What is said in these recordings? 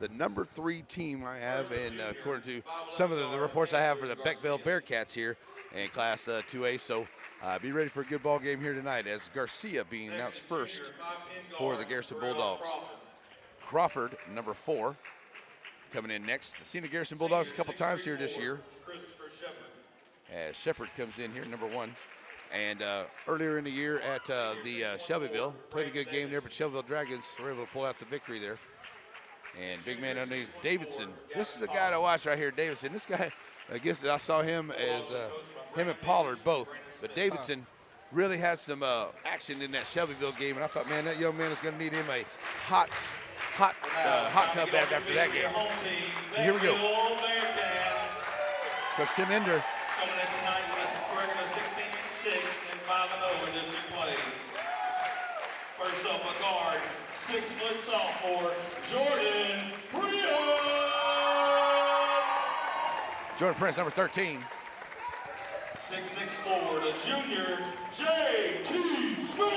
the number 3 team I have, and according to some of the reports I have for the Beckville Bearcats here in Class 2A. So be ready for a good ball game here tonight as Garcia being announced first for the Garrison Bulldogs. Crawford, number 4, coming in next. I've seen the Garrison Bulldogs a couple times here this year. As Shepard comes in here, number 1. And earlier in the year at the Shelbyville, played a good game there, but Shelbyville Dragons were able to pull out the victory there. And big man underneath, Davidson. This is the guy to watch right here, Davidson. This guy, I guess I saw him as him and Pollard both. But Davidson really had some action in that Shelbyville game, and I thought, man, that young man is going to need him a hot tub bath after that game. So here we go. Coach Tim Ender. Coming in tonight with a record of 16-6 and 5-0 in district play. First up, a guard, 6-foot sophomore, Jordan Prince. Jordan Prince, number 13. 6'6" forward, a junior, J.T. Smith.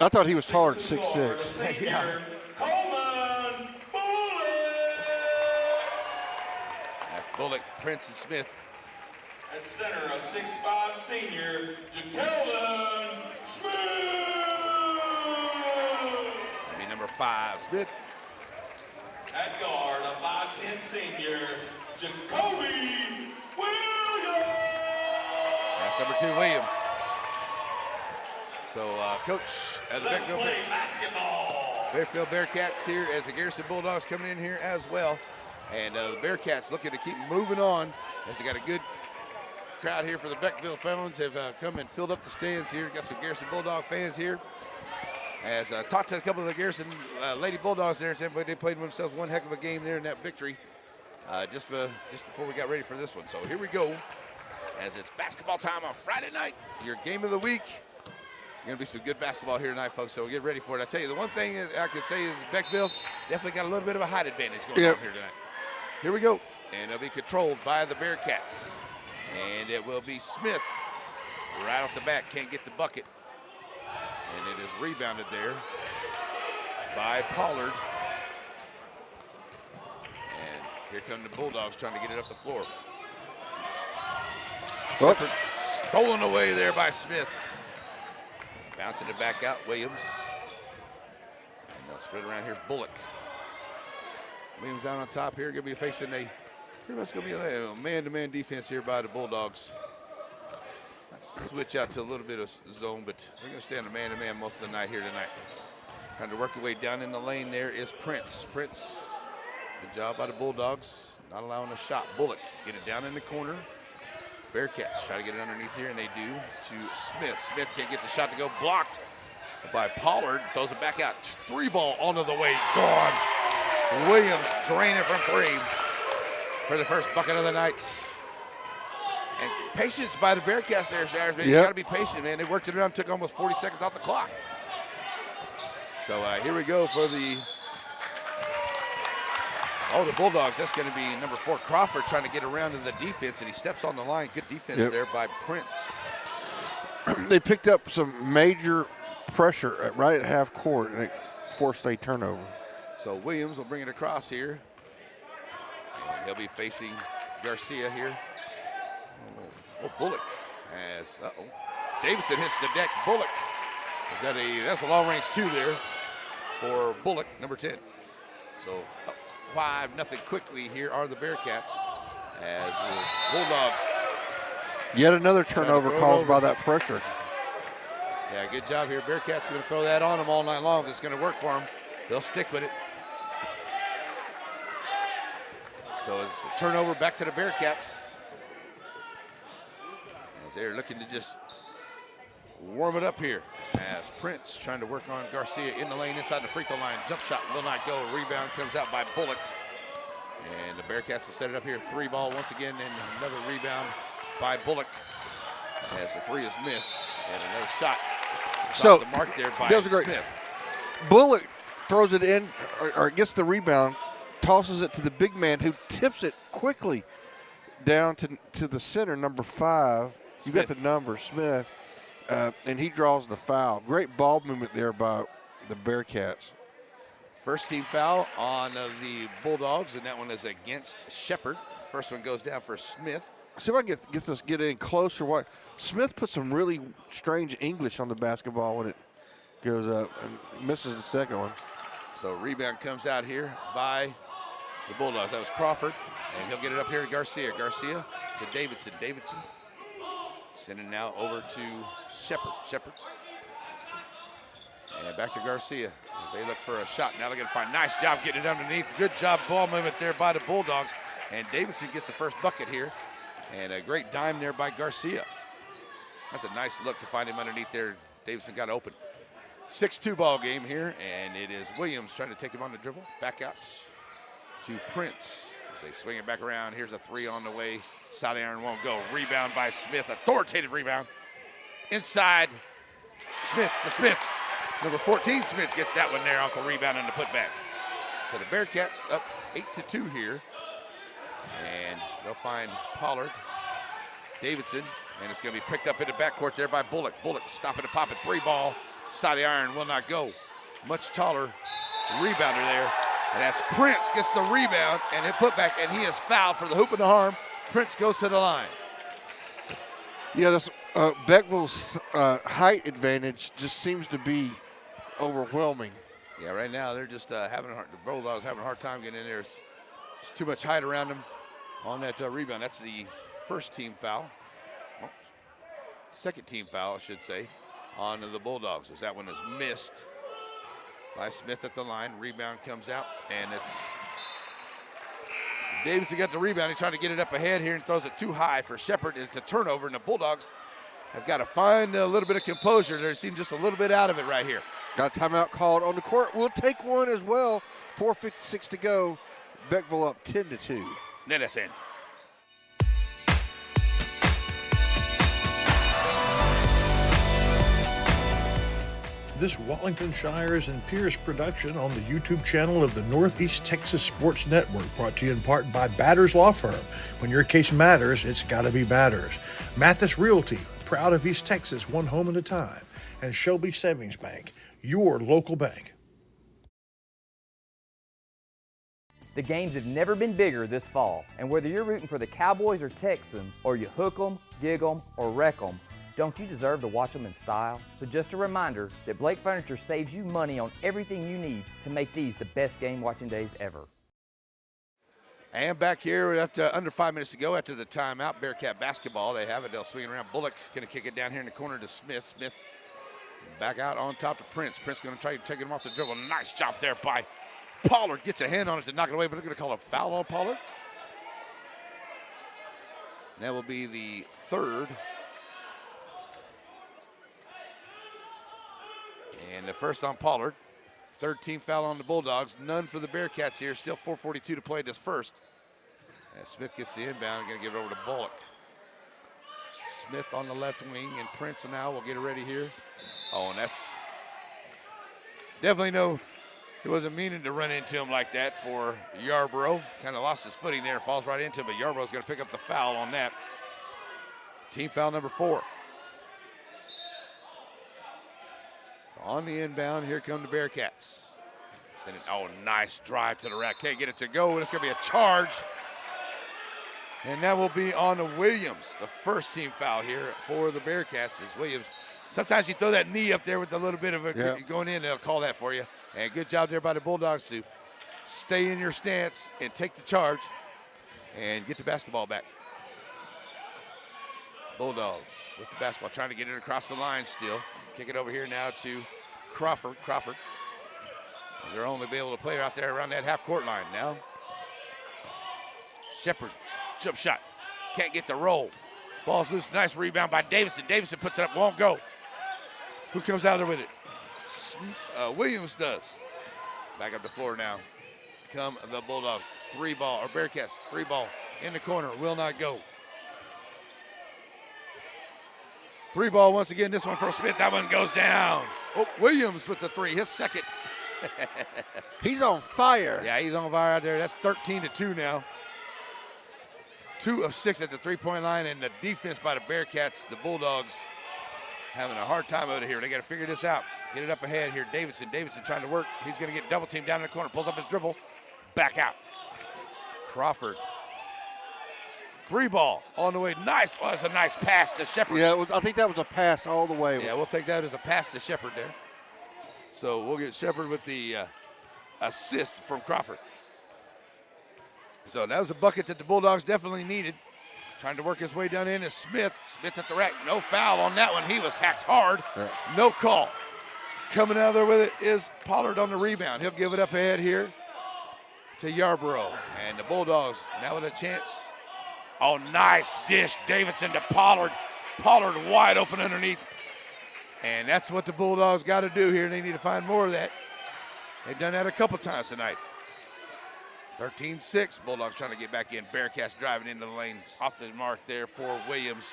I thought he was taller at 6'6". 6'6". Yeah. Coleman Bullock. That's Bullock, Prince, and Smith. At center, a 6'5" senior, Jacqueline Smith. That'd be number 5, Smith. At guard, a 5'10" senior, Jacoby Williams. That's number 2, Williams. So, Coach at the Let's play basketball. Bearfield Bearcats here as the Garrison Bulldogs coming in here as well. And the Bearcats looking to keep moving on as they got a good crowd here for the Beckville fans have come and filled up the stands here. Got some Garrison Bulldog fans here. As I talked to a couple of the Garrison Lady Bulldogs there, and said they played themselves one heck of a game there in that victory just before we got ready for this one. So here we go as it's basketball time on Friday night. Your game of the week. Going to be some good basketball here tonight, folks, so we'll get ready for it. I tell you, the one thing that I can say is Beckville definitely got a little bit of a height advantage going on here tonight. Here we go. And it'll be controlled by the Bearcats. And it will be Smith right off the bat, can't get the bucket. And it is rebounded there by Pollard. And here come the Bulldogs trying to get it up the floor. Shepard stolen away there by Smith. Bouncing it back out, Williams. And they'll spread around. Here's Bullock. Williams out on top here. Going to be facing a pretty much going to be a man-to-man defense here by the Bulldogs. Switch out to a little bit of zone, but we're going to stay on the man-to-man most of the night here tonight. Trying to work your way down in the lane there is Prince. Prince, good job by the Bulldogs. Not allowing a shot. Bullock, get it down in the corner. Bearcats try to get it underneath here, and they do to Smith. Smith can't get the shot to go. Blocked by Pollard. Throws it back out. 3-ball onto the way. Gone. Williams draining from 3 for the first bucket of the night. And patience by the Bearcats there, Shires. You got to be patient, man. They worked it around, took almost 40 seconds off the clock. So here we go for the Bulldogs. That's going to be number 4, Crawford, trying to get around to the defense, and he steps on the line. Good defense there by Prince. They picked up some major pressure right at half court, and it forced a turnover. So Williams will bring it across here. And he'll be facing Garcia here. Oh, Bullock has, Davidson hits the deck. Bullock. That's a long range 2 there for Bullock, number 10. So 5-0 quickly here are the Bearcats as the Bulldogs. Yet another turnover caused by that pressure. Yeah, good job here. Bearcats going to throw that on them all night long. If it's going to work for them, they'll stick with it. So it's a turnover back to the Bearcats. As they're looking to just warm it up here. As Prince trying to work on Garcia in the lane inside the free throw line. Jump shot will not go. Rebound comes out by Bullock. And the Bearcats will set it up here. 3-ball once again, and another rebound by Bullock. As the 3 is missed. And another shot. So the mark there by Smith. Bullock throws it in, or gets the rebound, tosses it to the big man who tips it quickly down to the center, number 5. You got the number, Smith. And he draws the foul. Great ball movement there by the Bearcats. First team foul on the Bulldogs, and that one is against Shepard. First one goes down for Smith. See if I can get in closer. What Smith put some really strange English on the basketball when it goes up and misses the second one. So rebound comes out here by the Bulldogs. That was Crawford, and he'll get it up here to Garcia. Garcia to Davidson. Davidson sending now over to Shepard. Shepard. And back to Garcia as they look for a shot. Now they're going to find nice job getting it underneath. Good job ball movement there by the Bulldogs. And Davidson gets the first bucket here. And a great dime there by Garcia. That's a nice look to find him underneath there. Davidson got open. 6-2 ball game here, and it is Williams trying to take him on the dribble. Back out to Prince as they swing it back around. Here's a three on the way. Side iron won't go. Rebound by Smith. Authoritative rebound. Inside. Smith to Smith. Number 14, Smith gets that one there off the rebound and the putback. So the Bearcats up 8-2 here. And they'll find Pollard, Davidson, and it's going to be picked up in the backcourt there by Bullock. Bullock stopping the pop at three ball. Side of the iron will not go. Much taller rebounder there. And that's Prince gets the rebound and it put back, and he is fouled for the hoop and the harm. Prince goes to the line. Yeah, this Beckville's height advantage just seems to be overwhelming. Yeah, right now they're just having a hard, the Bulldogs having a hard time getting in there. It's just too much height around them on that rebound. That's the first team foul. Oh, second team foul, I should say, on the Bulldogs, as that one is missed by Smith at the line. Rebound comes out, and it's Davidson got the rebound. He's trying to get it up ahead here and throws it too high for Shepard. It's a turnover, and the Bulldogs have got to find a little bit of composure. They seem just a little bit out of it right here. Got a timeout called on the court. We'll take one as well. 4:56 to go. Beckville up 10-2. Net us in. This Wallington Shires and Pierce production on the YouTube channel of the Northeast Texas Sports Network, brought to you in part by Batters Law Firm. When your case matters, it's got to be Batters. Mathis Realty, proud of East Texas, one home at a time. And Shelby Savings Bank, your local bank. The games have never been bigger this fall, and whether you're rooting for the Cowboys or Texans, or you hook 'em, gig 'em, or wreck 'em, don't you deserve to watch them in style? So just a reminder that Blake Furniture saves you money on everything you need to make these the best game watching days ever. And back here at under 5 minutes to go after the timeout, Bearcat basketball. They have it. They'll swing it around. Bullock going to kick it down here in the corner to Smith. Smith back out on top to Prince. Prince going to try to take him off the dribble. Nice job there by Pollard. Gets a hand on it to knock it away, but they're going to call a foul on Pollard. And that will be the third. And the first on Pollard. Third team foul on the Bulldogs. None for the Bearcats here. Still 4:42 to play this first. As Smith gets the inbound, going to give it over to Bullock. Smith on the left wing, and Prince now will get it ready here. Oh, and that's definitely no, he wasn't meaning to run into him like that for Yarborough. Kind of lost his footing there, falls right into him, but Yarborough's going to pick up the foul on that. Team foul number 4. So on the inbound, here come the Bearcats. Send it, oh, nice drive to the rack. Can't get it to go, and it's going to be a charge. And that will be on the Williams, the first team foul here for the Bearcats is Williams. Sometimes you throw that knee up there with a little bit of a going in, they'll call that for you. And good job there by the Bulldogs to stay in your stance and take the charge and get the basketball back. Bulldogs with the basketball, trying to get it across the line still. Kick it over here now to Crawford. Crawford. They're only be able to play out there around that half-court line now. Shepard. Jump shot. Can't get the roll. Ball's loose. Nice rebound by Davison. Davison puts it up. Won't go. Who comes out there with it? Williams does. Back up the floor now. Come the Bulldogs. 3-ball. Or Bearcats. 3-ball. In the corner. Will not go. 3-ball once again. This one from Smith. That one goes down. Oh, Williams with the 3. His second. He's on fire. Yeah, he's on fire out there. That's 13-2 now. 2 of 6 at the 3-point line, and the defense by the Bearcats, the Bulldogs, having a hard time over here. They got to figure this out. Get it up ahead here. Davidson trying to work. He's going to get double teamed down in the corner. Pulls up his dribble. Back out. Crawford. 3-ball on the way. Nice. Oh, that's a nice pass to Shepard. Yeah, I think that was a pass all the way. Yeah, we'll take that as a pass to Shepard there. So we'll get Shepard with the assist from Crawford. So that was a bucket that the Bulldogs definitely needed. Trying to work his way down in is Smith. Smith at the rack. No foul on that one. He was hacked hard. Yeah. No call. Coming out of there with it is Pollard on the rebound. He'll give it up ahead here to Yarborough. And the Bulldogs now with a chance. Oh, nice dish. Davidson to Pollard. Pollard wide open underneath. And that's what the Bulldogs got to do here. They need to find more of that. They've done that a couple times tonight. 13-6. Bulldogs trying to get back in. Bearcats driving into the lane. Off the mark there for Williams.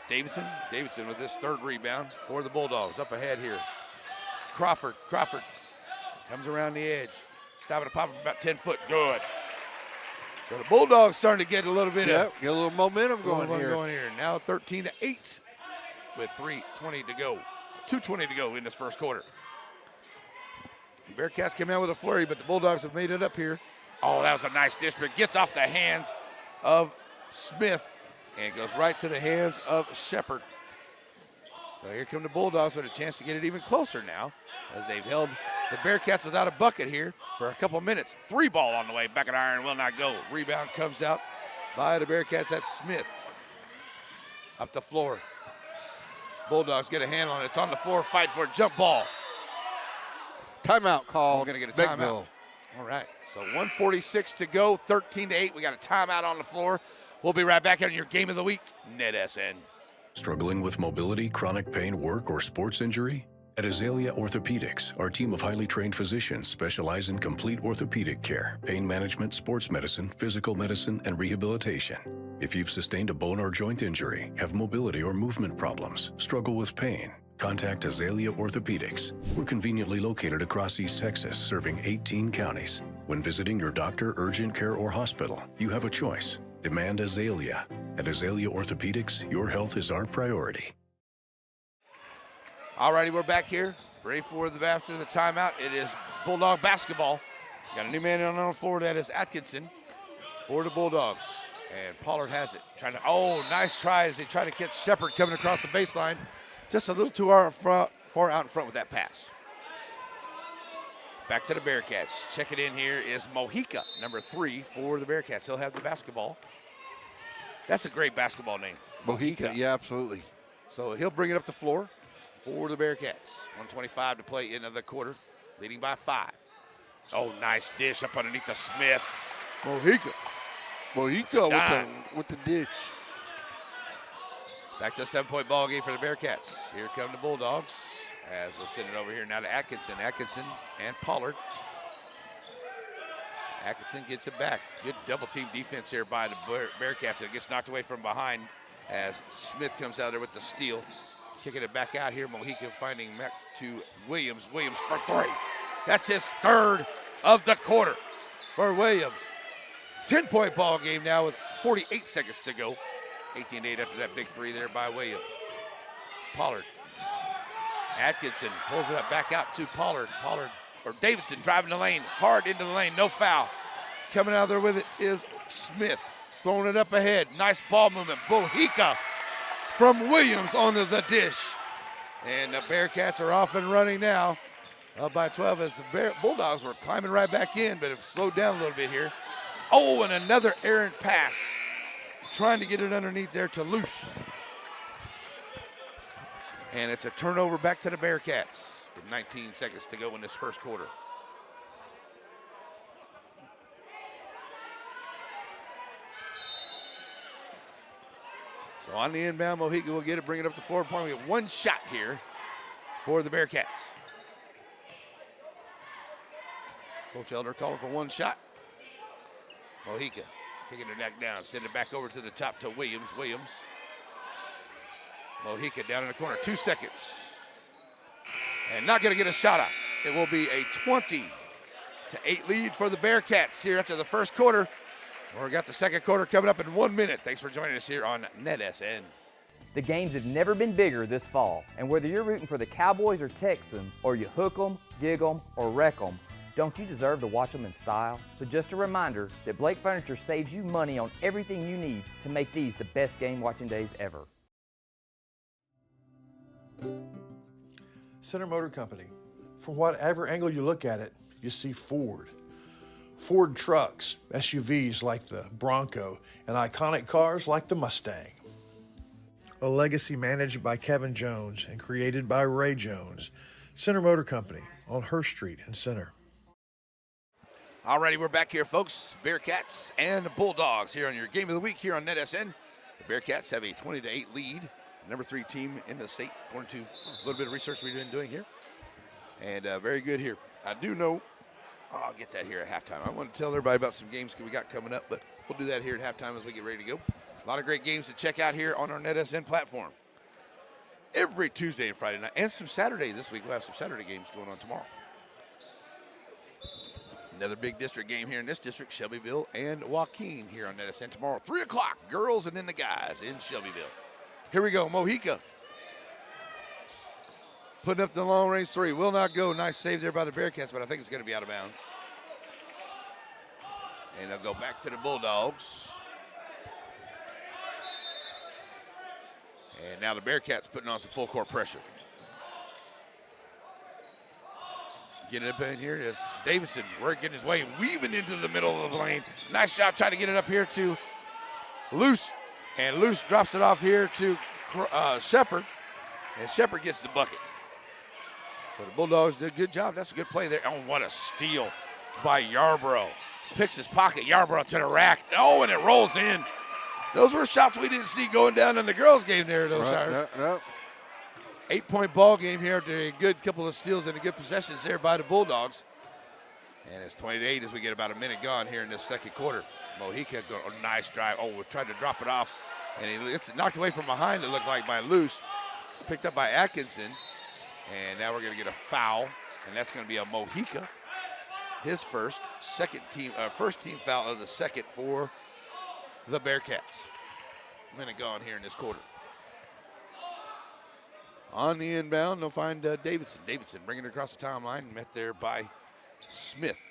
Davidson with his third rebound for the Bulldogs. Up ahead here. Crawford comes around the edge. Stopping to pop from about 10 foot. Good. So the Bulldogs starting to get a little bit of get a little momentum going here. Now 13-8 with 2:20 to go in this first quarter. The Bearcats came out with a flurry, but the Bulldogs have made it up here. Oh, that was a nice dish, but gets off the hands of Smith and goes right to the hands of Shepard. So here come the Bulldogs with a chance to get it even closer now as they've held the Bearcats without a bucket here for a couple minutes. 3-ball on the way. Back at iron will not go. Rebound comes out by the Bearcats. That's Smith. Up the floor. Bulldogs get a hand on it. It's on the floor. Fight for a jump ball. Timeout call. We're going to get a timeout. Beckville. All right. So 1:46 to go. 13-8. We got a timeout on the floor. We'll be right back on your game of the week. NetSN. Struggling with mobility, chronic pain, work, or sports injury? At Azalea Orthopedics, our team of highly trained physicians specialize in complete orthopedic care, pain management, sports medicine, physical medicine, and rehabilitation. If you've sustained a bone or joint injury, have mobility or movement problems, struggle with pain, contact Azalea Orthopedics. We're conveniently located across East Texas, serving 18 counties. When visiting your doctor, urgent care, or hospital, you have a choice. Demand Azalea. At Azalea Orthopedics, your health is our priority. All righty, we're back here. Ready for after the timeout. It is Bulldog basketball. Got a new man on the floor. That is Atkinson for the Bulldogs. And Pollard has it. Nice try as they try to catch Shepard coming across the baseline. Just a little too far out in front with that pass. Back to the Bearcats. Check it in here is Mojica, number 3 for the Bearcats. He'll have the basketball. That's a great basketball name. Mojica, yeah, absolutely. So he'll bring it up the floor for the Bearcats. 1:25 to play in the quarter, leading by 5. Oh, nice dish up underneath the Smith. Mojica with the dish. Back to a 7-point ball game for the Bearcats. Here come the Bulldogs as they'll send it over here now to Atkinson. Atkinson and Pollard. Atkinson gets it back. Good double-team defense here by the Bearcats. It gets knocked away from behind as Smith comes out there with the steal. Kicking it back out here. Mojica finding back to Williams. Williams for 3. That's his 3rd of the quarter for Williams. 10-point ball game now with 48 seconds to go. 18-8 after that big 3 there by Williams. Pollard. Atkinson pulls it up back out to Pollard. Davidson driving the lane. Hard into the lane. No foul. Coming out there with it is Smith. Throwing it up ahead. Nice ball movement. Mojica from Williams onto the dish. And the Bearcats are off and running now. Up by 12 as the Bulldogs were climbing right back in, but have slowed down a little bit here. Oh, and another errant pass. Trying to get it underneath there to Luce. And it's a turnover back to the Bearcats with 19 seconds to go in this first quarter. So on the inbound, Mojica will get it, bring it up the floor. We have 1 shot here for the Bearcats. Coach Elder calling for 1 shot. Mojica kicking her neck down, send it back over to the top to Williams. Mojica down in the corner, 2 seconds. And not gonna get a shot off. It will be a 20-8 lead for the Bearcats here after the first quarter. We've got the second quarter coming up in 1 minute. Thanks for joining us here on NetSN. The games have never been bigger this fall, and whether you're rooting for the Cowboys or Texans, or you hook 'em, gig 'em, or wreck 'em, don't you deserve to watch them in style? So just a reminder that Blake Furniture saves you money on everything you need to make these the best game watching days ever. Center Motor Company. From whatever angle you look at it, you see Ford. Ford trucks, SUVs like the Bronco, and iconic cars like the Mustang. A legacy managed by Kevin Jones and created by Ray Jones. Center Motor Company on Hurst Street in Center. Alrighty, we're back here, folks. Bearcats and Bulldogs here on your Game of the Week here on NetSN. The Bearcats have a 20-8 lead. Number 3 team in the state, according to a little bit of research we've been doing here. And very good here. I do know, I'll get that here at halftime. I want to tell everybody about some games we got coming up, but we'll do that here at halftime as we get ready to go. A lot of great games to check out here on our NetSN platform. Every Tuesday and Friday night, and some Saturday this week. We'll have some Saturday games going on tomorrow. Another big district game here in this district, Shelbyville and Joaquin here on NetSN tomorrow. 3 o'clock, girls and then the guys in Shelbyville. Here we go, Mojica. Putting up the long range 3. Will not go. Nice save there by the Bearcats, but I think it's going to be out of bounds. And they'll go back to the Bulldogs. And now the Bearcats putting on some full court pressure. Getting up in here is Davidson working his way, weaving into the middle of the lane. Nice job trying to get it up here to Luce. And Luce drops it off here to Shepard. And Shepard gets the bucket. So the Bulldogs did a good job. That's a good play there. Oh, what a steal by Yarbrough. Picks his pocket, Yarbrough to the rack. Oh, and it rolls in. Those were shots we didn't see going down in the girls' game there, though, Shire. No. 8-point ball game here after a good couple of steals and a good possessions there by the Bulldogs. And it's 20-8 as we get about a minute gone here in this second quarter. Mojica, a nice drive. Oh, we tried to drop it off. And he gets knocked away from behind, it looked like, by Luce. Picked up by Atkinson. And now we're going to get a foul. And that's going to be a Mojica. His first team foul of the second for the Bearcats. Minute gone here in this quarter. On the inbound, they'll find Davidson. Davidson bringing it across the timeline, met there by Smith.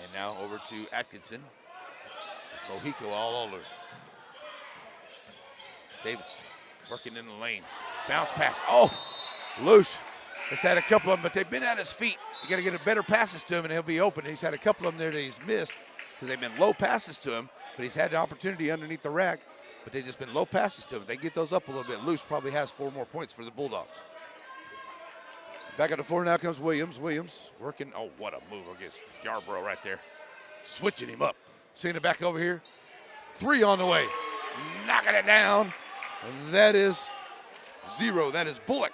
And now over to Atkinson. Mojica all over. Davidson working in the lane. Bounce pass. Oh, Luce has had a couple of them, but they've been at his feet. You got to get better passes to him, and he'll be open. He's had a couple of them there that he's missed because they've been low passes to him, but he's had the opportunity underneath the rack, but they've just been low passes to him. They get those up a little bit. Luce probably has 4 more points for the Bulldogs. Back on the floor now comes Williams. Williams working. Oh, what a move against Yarbrough right there. Switching him up. Seeing it back over here. 3 on the way. Knocking it down. And that is 0. That is Bullock.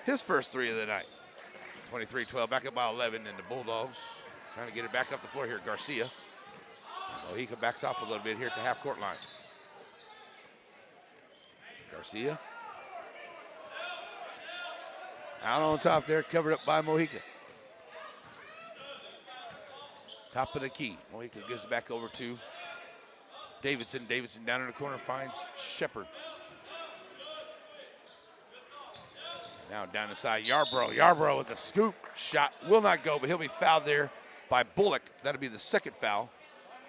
His first 3 of the night. 23-12, back up by 11, and the Bulldogs trying to get it back up the floor here. Garcia. Mojica backs off a little bit here at the half-court line. Garcia. Out on top there, covered up by Mojica. Top of the key. Mojica gives it back over to Davidson. Davidson down in the corner finds Shepard. Now down the side, Yarbrough. Yarbrough with the scoop shot. Will not go, but he'll be fouled there by Bullock. That'll be the second foul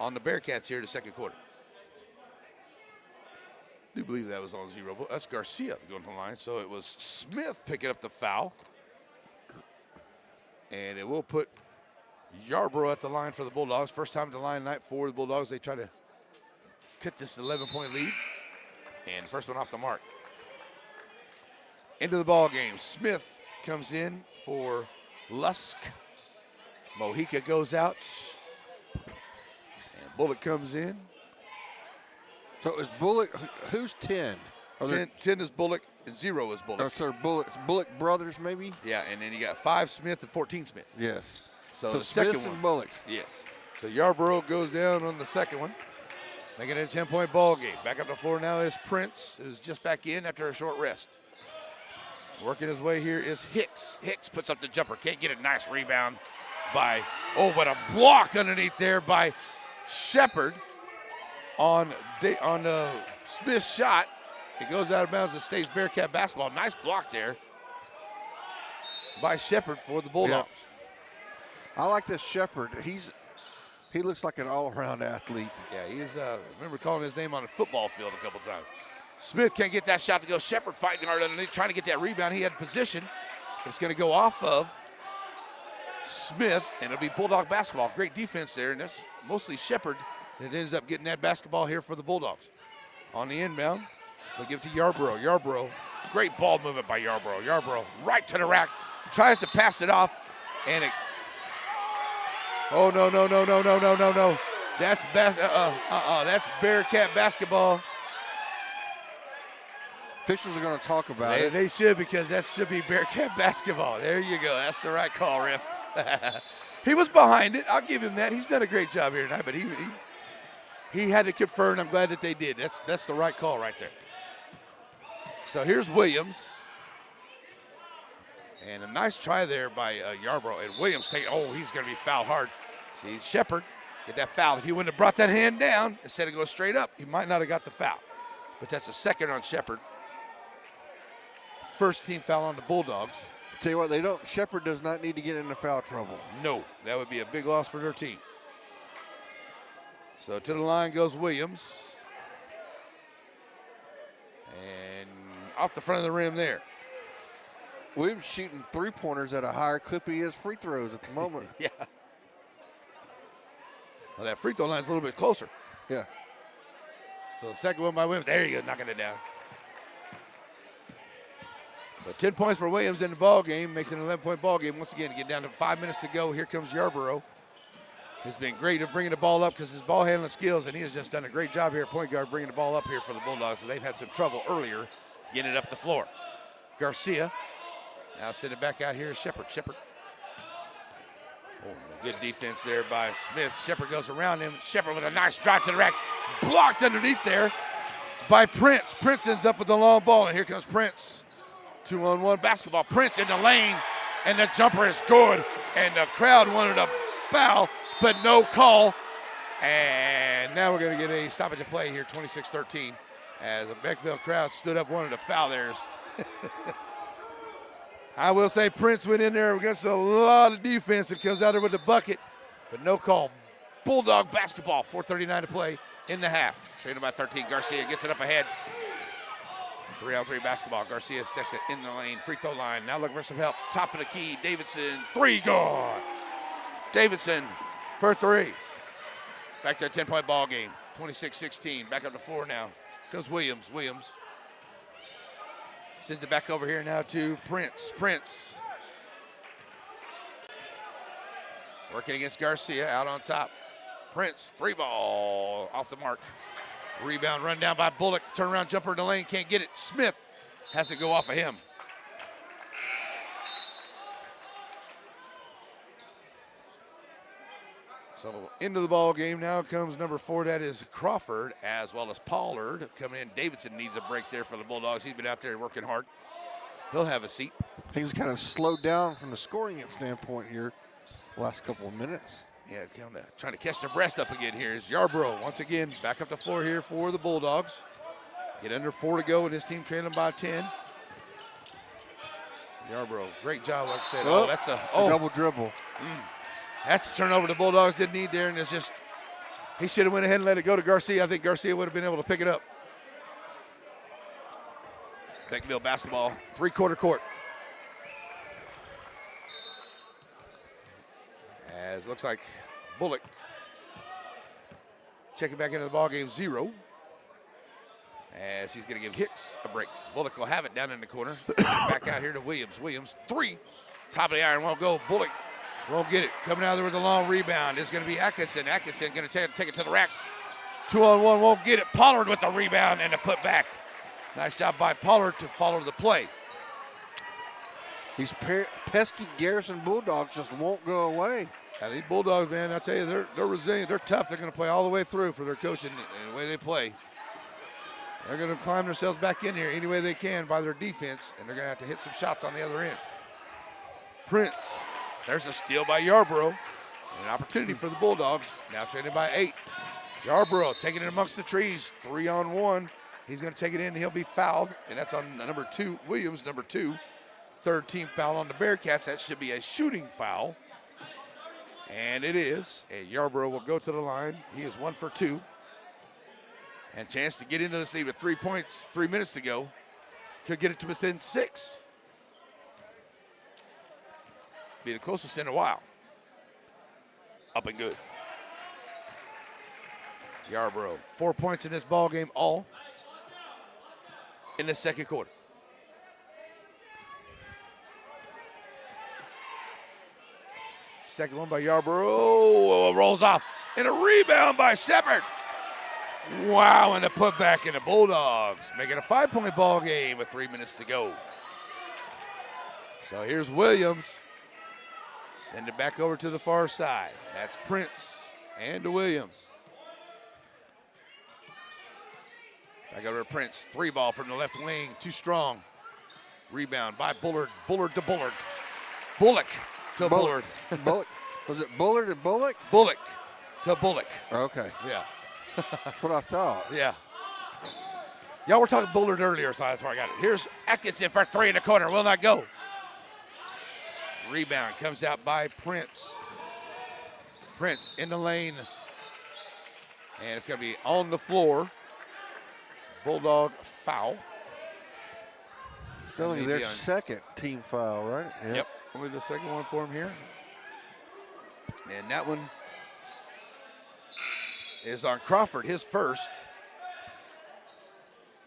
on the Bearcats here in the second quarter. I do believe that was on 0. But that's Garcia going to the line. So it was Smith picking up the foul. And it will put Yarbrough at the line for the Bulldogs. First time at the line tonight for the Bulldogs. They try to cut this 11-point lead. And first one off the mark. Into the ball game. Smith comes in for Lusk. Mojica goes out. And Bullock comes in. So is Bullock, who's 10? 10 is Bullock and 0 is Bullock. Oh, so Bullock brothers maybe? Yeah, and then you got 5 Smith and 14 Smith. Yes. So the Smith second and one. Bullocks. Yes. So Yarbrough goes down on the second one. Making it a 10-point ball game. Back up the floor now is Prince, who's just back in after a short rest. Working his way here is Hicks. Hicks puts up the jumper. Can't get a nice rebound by, but a block underneath there by Shepard on Smith's shot. It goes out of bounds and stays Bearcat basketball. Nice block there by Shepard for the Bulldogs. Yeah. I like this Shepard. He looks like an all-around athlete. Yeah, he's, remember calling his name on the football field a couple times. Smith can't get that shot to go. Shepard fighting hard underneath, trying to get that rebound. He had position, but it's going to go off of Smith, and it'll be Bulldog basketball. Great defense there, and that's mostly Shepard that ends up getting that basketball here for the Bulldogs. On the inbound, they'll give it to Yarborough. Yarborough, great ball movement by Yarborough. Yarborough right to the rack, tries to pass it off, and it. Oh, no. That's that's Bearcat basketball. Officials are going to talk about it. They should, because that should be Bearcat basketball. There you go. That's the right call, ref. He was behind it. I'll give him that. He's done a great job here tonight, but he had to confer, and I'm glad that they did. That's the right call right there. So here's Williams. And a nice try there by Yarborough. And Williams, he's going to be fouled hard. See, Shepard, get that foul. If he wouldn't have brought that hand down instead of going straight up, he might not have got the foul. But that's a second on Shepard. First team foul on the Bulldogs. Tell you what, Shepard does not need to get into foul trouble. No, that would be a big loss for their team. So to the line goes Williams. And off the front of the rim there. Williams shooting three-pointers at a higher clip he is free throws at the moment. Yeah. Well, that free throw line's a little bit closer. Yeah. So the second one by Williams. There you go, knocking it down. So 10 points for Williams in the ball game, makes it an 11-point ball game. Once again, get down to 5 minutes to go. Here comes Yarborough. He's been great at bringing the ball up because his ball handling skills, and he has just done a great job here at point guard bringing the ball up here for the Bulldogs. So they've had some trouble earlier getting it up the floor. Garcia now sending it back out here is Shepard. Oh, good defense there by Smith. Shepard goes around him. Shepard with a nice drive to the rack. Blocked underneath there by Prince. Prince ends up with the long ball, and here comes Prince. 2-on-1 basketball. Prince in the lane, and the jumper is good. And the crowd wanted a foul, but no call. And now we're going to get a stoppage of play here, 26-13, as the Beckville crowd stood up, wanted a foul there. I will say Prince went in there against a lot of defense and comes out there with the bucket, but no call. Bulldog basketball, 4:39 to play in the half. Trailing by 13. Garcia gets it up ahead. 3-on-3 basketball. Garcia sticks it in the lane. Free throw line. Now looking for some help. Top of the key. Davidson. Three gone. Davidson for three. Back to a 10-point ball game. 26-16. Back up the floor now. Goes Williams. Williams sends it back over here now to Prince. Prince working against Garcia out on top. Prince, three ball off the mark. Rebound run down by Bullock. Turnaround jumper in the lane, can't get it. Smith has to go off of him. So into the ball game now comes number 4, that is Crawford, as well as Pollard coming in. Davidson needs a break there for the Bulldogs. He's been out there working hard. He'll have a seat. He's kind of slowed down from the scoring standpoint here the last couple of minutes. Yeah, it's kind of trying to catch their breath up again here. Is Yarborough once again back up the floor here for the Bulldogs. Get under 4 to go, and this team trailing by 10. Yarborough, great job, like I said. Oh, that's a double dribble. That's the turnover the Bulldogs didn't need there, and it's just he should have went ahead and let it go to Garcia. I think Garcia would have been able to pick it up. Beckville basketball, three-quarter court. As looks like Bullock checking back into the ball game, 0. As he's going to give Hicks a break. Bullock will have it down in the corner. Back out here to Williams. Williams, 3. Top of the iron, won't go. Bullock won't get it. Coming out there with a long rebound is going to be Atkinson. Atkinson going to take it to the rack. 2-on-1, won't get it. Pollard with the rebound and the putback. Nice job by Pollard to follow the play. These pesky Garrison Bulldogs just won't go away. Yeah, these Bulldogs, man, I tell you, they're resilient. They're tough. They're going to play all the way through for their coaching and the way they play. They're going to climb themselves back in here any way they can by their defense, and they're going to have to hit some shots on the other end. Prince, there's a steal by Yarborough. And an opportunity for the Bulldogs, now trailing by 8. Yarborough taking it amongst the trees, 3-on-1. He's going to take it in, and he'll be fouled, and that's on number 2, Williams, number 2. Third team foul on the Bearcats. That should be a shooting foul. And it is. And Yarborough will go to the line. He is 1 for 2. And chance to get into this lead with 3 points, 3 minutes to go. Could get it to within 6. Be the closest in a while. Up and good. Yarborough, 4 points in this ball game, all in the second quarter. Second one by Yarborough, rolls off, and a rebound by Shepard. Wow, and a putback, and the Bulldogs make it a 5-point ball game with 3 minutes to go. So here's Williams. Send it back over to the far side. That's Prince and to Williams. Back over to Prince. 3-ball from the left wing. Too strong. Rebound by Bullard. Bullard to Bullard. Bullock to Bullard. Bullock. Was it Bullard and Bullock? Bullock to Bullock. Okay. Yeah. That's what I thought. Yeah. Y'all were talking Bullard earlier, so that's where I got it. Here's Atkinson for 3 in the corner. Will not go. Rebound comes out by Prince. Prince in the lane. And it's going to be on the floor. Bulldog foul. It's only their second team foul, right? Yep. Only the second one for him here. And that one is on Crawford, his first.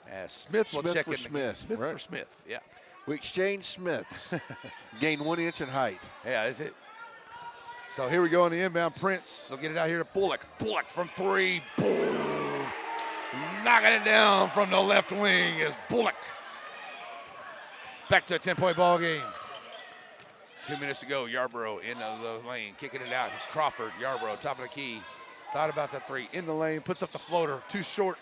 As Smith will check in. Smith right. for Smith, yeah. We exchanged Smiths. Gained 1 inch in height. Yeah, that's it. So here we go on the inbound. Prince will get it out here to Bullock. Bullock from 3. Boom. Knocking it down from the left wing is Bullock. Back to a 10-point ball game. 2 minutes to go. Yarborough in the lane, kicking it out. Crawford, Yarborough, top of the key. Thought about the 3. In the lane, puts up the floater. Too short.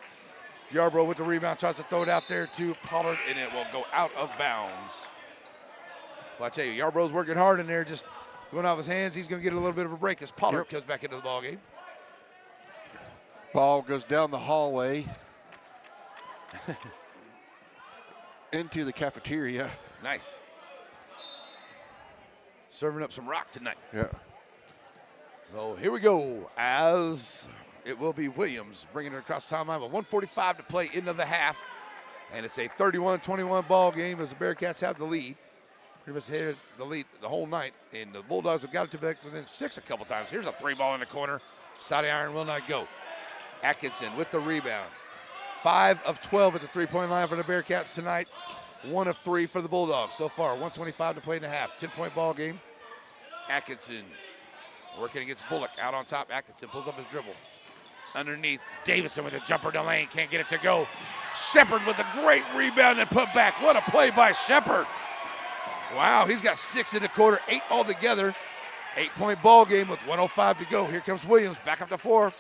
Yarborough with the rebound, tries to throw it out there to Pollard, and it will go out of bounds. Well, I tell you, Yarborough's working hard in there, just going off his hands. He's going to get a little bit of a break as Pollard comes back into the ball game. Ball goes down the hallway into the cafeteria. Nice. Serving up some rock tonight. Yeah. So here we go as it will be Williams bringing it across the timeline with 1:45 to play into the half. And it's a 31-21 ball game as the Bearcats have the lead. Pretty much had the lead the whole night. And the Bulldogs have got it to back within 6 a couple times. Here's a 3-ball in the corner. Side iron will not go. Atkinson with the rebound. 5 of 12 at the 3-point line for the Bearcats tonight. 1 of 3 for the Bulldogs so far. 1:25 to play in the half. 10-point ball game. Atkinson working against Bullock out on top. Atkinson pulls up his dribble. Underneath, Davison with a jumper to lane. Can't get it to go. Shepard with a great rebound and put back. What a play by Shepard. Wow, he's got 6 in the quarter, 8 altogether. 8-point ball game with 1:05 to go. Here comes Williams, back up to 4.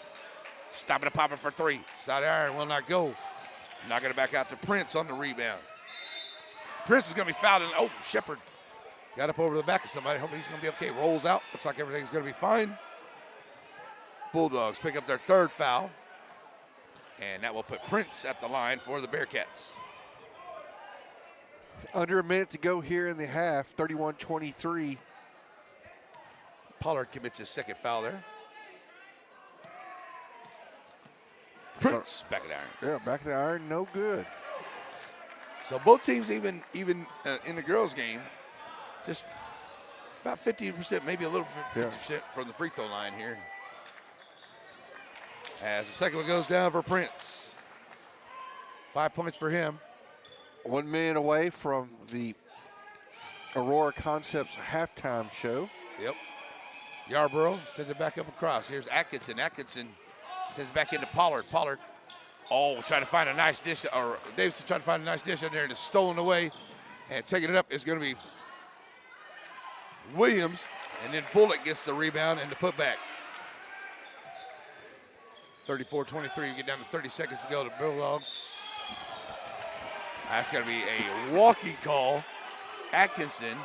Stopping and popping for 3. Side iron will not go. Knocking it back out to Prince on the rebound. Prince is going to be fouled. Oh, Shepard got up over the back of somebody. Hopefully he's going to be okay. Rolls out. Looks like everything's going to be fine. Bulldogs pick up their 3rd foul. And that will put Prince at the line for the Bearcats. Under a minute to go here in the half, 31-23. Pollard commits his 2nd foul there. Prince back of the iron. Yeah, back of the iron, no good. So both teams, even in the girls' game, just about 50%, maybe a little 50% from the free throw line here. As the second one goes down for Prince. 5 points for him. 1 minute away from the Aurora Concepts halftime show. Yep. Yarborough sends it back up across. Here's Atkinson. Atkinson sends it back into Pollard. Pollard, trying to find a nice dish, or Davidson trying to find a nice dish in there, and it's stolen away. And taking it up is going to be Williams, and then Bullock gets the rebound and the putback. 34-23, you get down to 30 seconds to go to Bulldogs. That's going to be a walking call. Atkinson,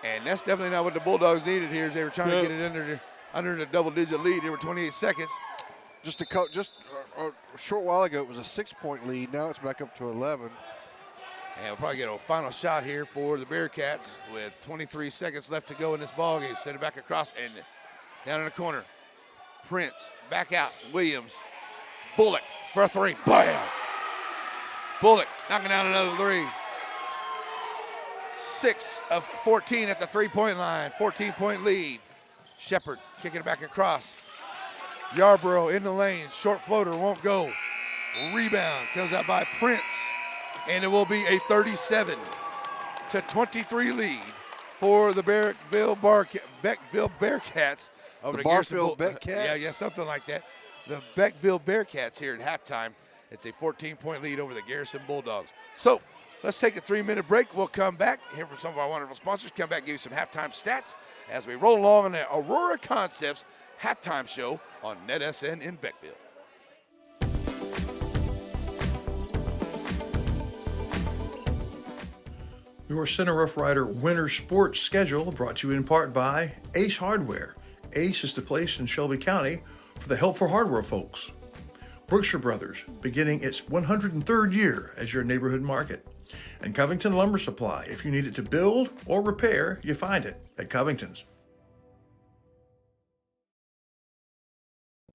and that's definitely not what the Bulldogs needed here as they were trying to get it under the double-digit lead. There were 28 seconds. Just a short while ago, it was a 6-point lead. Now it's back up to 11. And we'll probably get a final shot here for the Bearcats with 23 seconds left to go in this ball game. Send it back across and down in the corner. Prince, back out, Williams. Bullock for a three, bam! Bullock knocking down another three. 6 of 14 at the three-point line, 14-point lead. Shepard kicking it back across. Yarborough in the lane, short floater, won't go. Rebound comes out by Prince, and it will be a 37-23 lead for the Beckville Bearcats. Over The the Garrison Barfield Bearcats? Yeah, something like that. The Beckville Bearcats here at halftime. It's a 14-point lead over the Garrison Bulldogs. So let's take a 3-minute break. We'll come back, hear from some of our wonderful sponsors, come back, give you some halftime stats as we roll along on the Aurora Concepts halftime show on NetSN in Beckville. Your Center Rough Rider winter sports schedule brought to you in part by Ace Hardware. Ace is the place in Shelby County for the helpful hardware folks. Brookshire Brothers, beginning its 103rd year as your neighborhood market. And Covington Lumber Supply. If you need it to build or repair, you find it at Covington's.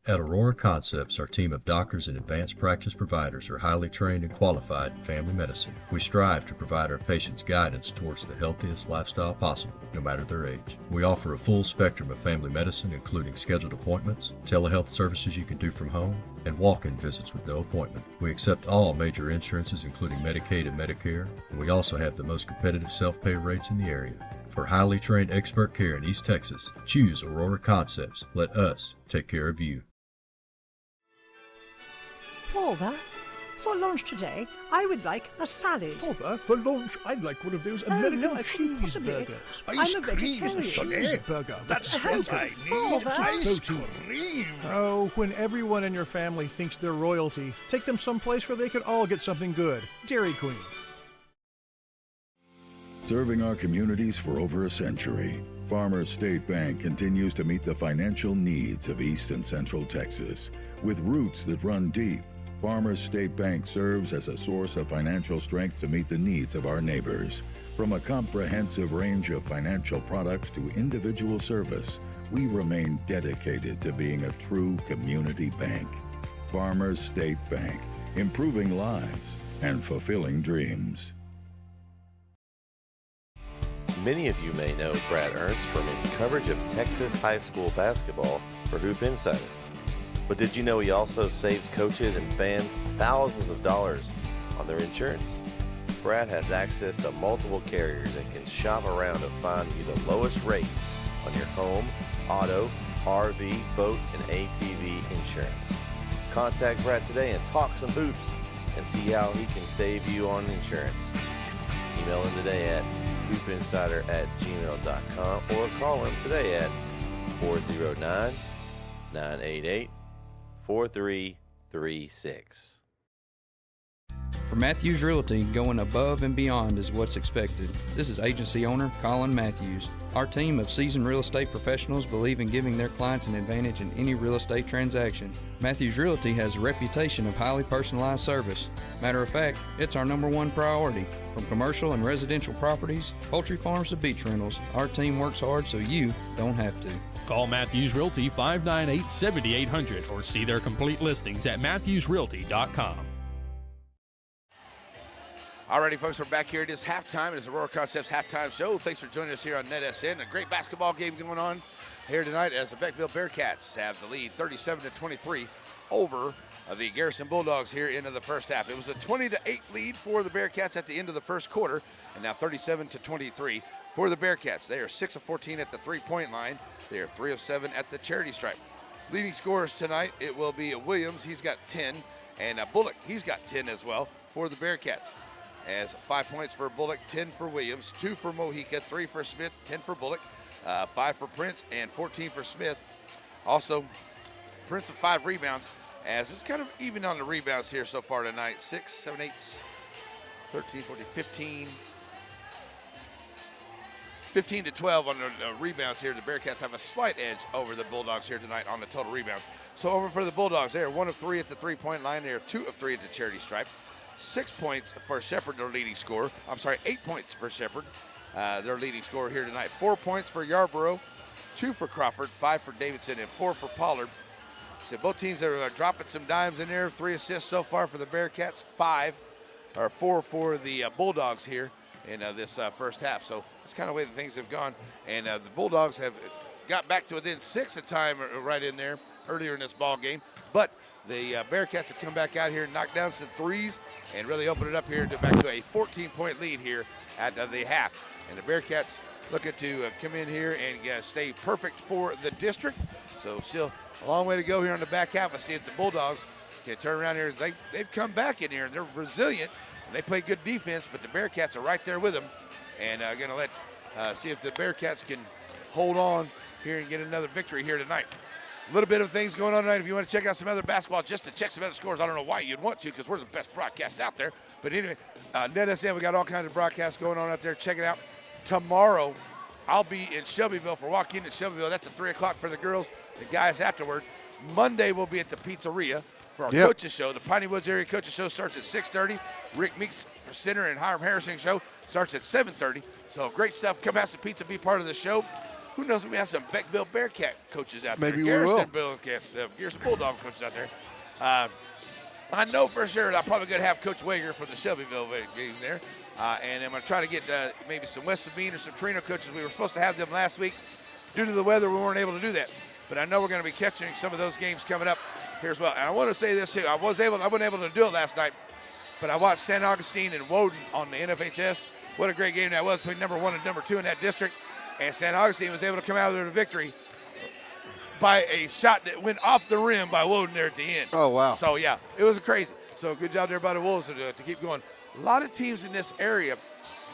At Aurora Concepts, our team of doctors and advanced practice providers are highly trained and qualified in family medicine. We strive to provide our patients guidance towards the healthiest lifestyle possible, no matter their age. We offer a full spectrum of family medicine, including scheduled appointments, telehealth services you can do from home, and walk-in visits with no appointment. We accept all major insurances, including Medicaid and Medicare, and we also have the most competitive self-pay rates in the area. For highly trained expert care in East Texas, choose Aurora Concepts. Let us take care of you. Father, for lunch today, I would like a salad. Father, for lunch, I'd like one of those American no, I couldn't possibly. cheeseburgers. I'm a vegetarian. Cheeseburger. That's what I need. Father. Ice cream. Oh, when everyone in your family thinks they're royalty, take them someplace where they could all get something good. Dairy Queen. Serving our communities for over a century, Farmers State Bank continues to meet the financial needs of East and Central Texas. With roots that run deep, Farmers State Bank serves as a source of financial strength to meet the needs of our neighbors. From a comprehensive range of financial products to individual service, we remain dedicated to being a true community bank. Farmers State Bank, improving lives and fulfilling dreams. Many of you may know Brad Ernst from his coverage of Texas high school basketball for Hoop Insider. But did you know he also saves coaches and fans thousands of dollars on their insurance? Brad has access to multiple carriers and can shop around to find you the lowest rates on your home, auto, RV, boat, and ATV insurance. Contact Brad today and talk some hoops and see how he can save you on insurance. Email him today at hoopinsider@gmail.com or call him today at 409-988-4336. For Matthews Realty, going above and beyond is what's expected. This is agency owner Colin Matthews. Our team of seasoned real estate professionals believe in giving their clients an advantage in any real estate transaction. Matthews Realty has a reputation of highly personalized service. Matter of fact, it's our #1 priority. From commercial and residential properties, poultry farms to beach rentals, our team works hard so you don't have to. Call Matthews Realty 598-7800 or see their complete listings at matthewsrealty.com. Alrighty, folks, we're back here. It is halftime. It is Aurora Concepts halftime show. Thanks for joining us here on NetSN. A great basketball game going on here tonight as the Beckville Bearcats have the lead 37-23 over the Garrison Bulldogs here into the first half. It was a 20-8 lead for the Bearcats at the end of the first quarter, and now 37-23 for the Bearcats. They are 6 of 14 at the three-point line. They are 3 of 7 at the charity stripe. Leading scorers tonight, it will be Williams. He's got 10, and Bullock, he's got 10 as well for the Bearcats. As 5 points for Bullock, 10 for Williams, 2 for Mojica, 3 for Smith, 10 for Bullock, 5 for Prince, and 14 for Smith. Also, Prince with 5 rebounds, as it's kind of even on the rebounds here so far tonight. 6, 7, 8, 13, 14, 15. 15-12 on the rebounds here. The Bearcats have a slight edge over the Bulldogs here tonight on the total rebounds. So over for the Bulldogs, they are 1 of 3 at the three-point line. They are 2 of 3 at the charity stripe. 6 points for Shepard, their leading scorer. 8 points for Shepard, their leading scorer here tonight. 4 points for Yarborough, 2 for Crawford, 5 for Davidson, and 4 for Pollard. So both teams are dropping some dimes in there. 3 assists so far for the Bearcats, 4 for the Bulldogs here in this first half. So that's kind of the way that things have gone. And the Bulldogs have got back to within 6 at time right in there earlier in this ball game. But the Bearcats have come back out here and knocked down some threes and really opened it up here back to a 14-point lead here at the half. And the Bearcats looking to come in here and stay perfect for the district. So still a long way to go here on the back half. Let's see if the Bulldogs can turn around here. They've come back in here, and they're resilient. And they play good defense, but the Bearcats are right there with them. And going to see if the Bearcats can hold on here and get another victory here tonight. A little bit of things going on tonight. If you want to check out some other basketball, just to check some other scores, I don't know why you'd want to, because we're the best broadcast out there. But anyway, NetSN, we got all kinds of broadcasts going on out there. Check it out. Tomorrow, I'll be in Shelbyville for Walk In at Shelbyville. That's at 3 o'clock for the girls. The guys afterward. Monday, we'll be at the Pizzeria for our coaches show. The Piney Woods Area Coaches Show starts at 6:30. Rick Meeks for Center and Hiram Harrison show starts at 7:30. So great stuff. Come have some pizza, be part of the show. Who knows, we have some Beckville Bearcat coaches out there. Maybe we will. Garrison Bulldog coaches out there. I know for sure I'm probably going to have Coach Wager from the Shelbyville game there. And I'm going to try to get maybe some West Sabine or some Torino coaches. We were supposed to have them last week. Due to the weather, we weren't able to do that. But I know we're going to be catching some of those games coming up here as well. And I want to say this too. I wasn't able to do it last night, but I watched St. Augustine and Woden on the NFHS. What a great game that was between number 1 and number 2 in that district. And St. Augustine was able to come out of there with a victory by a shot that went off the rim by Woden there at the end. Oh, wow. So, yeah, it was crazy. So, good job there by the Wolves to keep going. A lot of teams in this area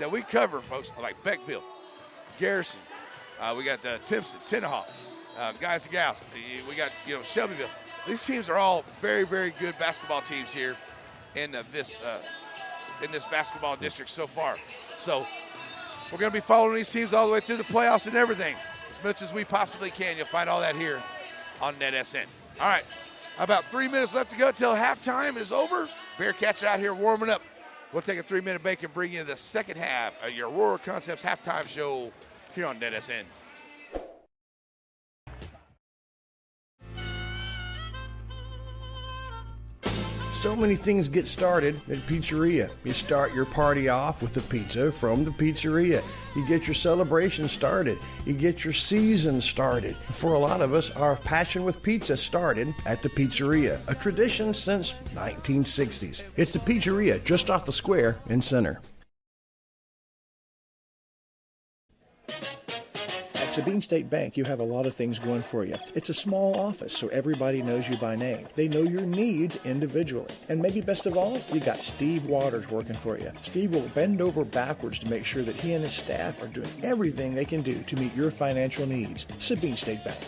that we cover, folks, like Beckville, Garrison, we got Timpson, Tenaha, guys and gals. We got, Shelbyville. These teams are all very, very good basketball teams here in this basketball district so far. So, we're going to be following these teams all the way through the playoffs and everything, as much as we possibly can. You'll find all that here on NetSN. All right, about 3 minutes left to go till halftime is over. Bearcats are out here warming up. We'll take a 3-minute break and bring you the second half of your Aurora Concepts halftime show here on NetSN. So many things get started at Pizzeria. You start your party off with a pizza from the Pizzeria. You get your celebration started. You get your season started. For a lot of us, our passion with pizza started at the Pizzeria, a tradition since 1960s. It's the Pizzeria just off the square in Center. At Sabine State Bank, you have a lot of things going for you. It's a small office, so everybody knows you by name. They know your needs individually. And maybe best of all, you got Steve Waters working for you. Steve will bend over backwards to make sure that he and his staff are doing everything they can do to meet your financial needs. Sabine State Bank.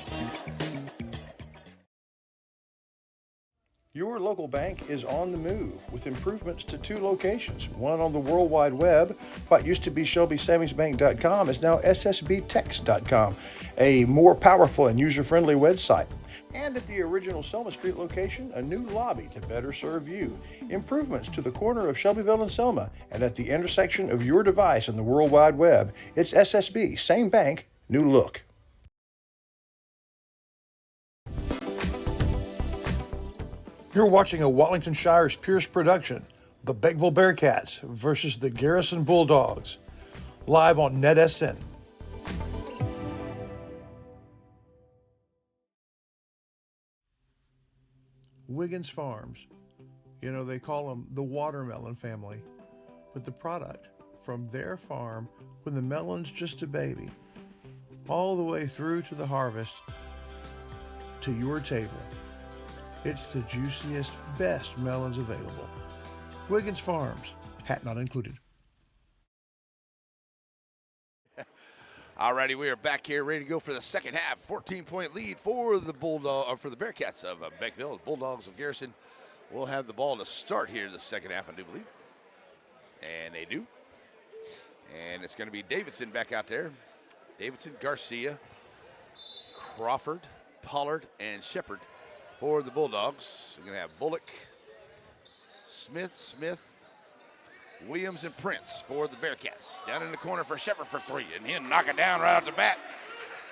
Your local bank is on the move with improvements to 2 locations, one on the World Wide Web. What used to be ShelbySavingsBank.com is now SSBTex.com, a more powerful and user-friendly website. And at the original Selma Street location, a new lobby to better serve you. Improvements to the corner of Shelbyville and Selma, and at the intersection of your device and the World Wide Web, it's SSB, same bank, new look. You're watching a Wallington Shires Pierce production, the Beckville Bearcats versus the Garrison Bulldogs, live on NetSN. Wiggins Farms. You know, they call them the watermelon family, but the product from their farm when the melon's just a baby, all the way through to the harvest, to your table. It's the juiciest, best melons available. Wiggins Farms, hat not included. All righty, we are back here ready to go for the second half. 14-point lead for the Bearcats of Beckville. The Bulldogs of Garrison will have the ball to start here in the second half, I do believe. And they do. And it's going to be Davidson back out there. Davidson, Garcia, Crawford, Pollard, and Shepard for the Bulldogs. We're going to have Bullock, Smith, Williams, and Prince for the Bearcats. Down in the corner for Shepard for three, and he'll knock it down right off the bat.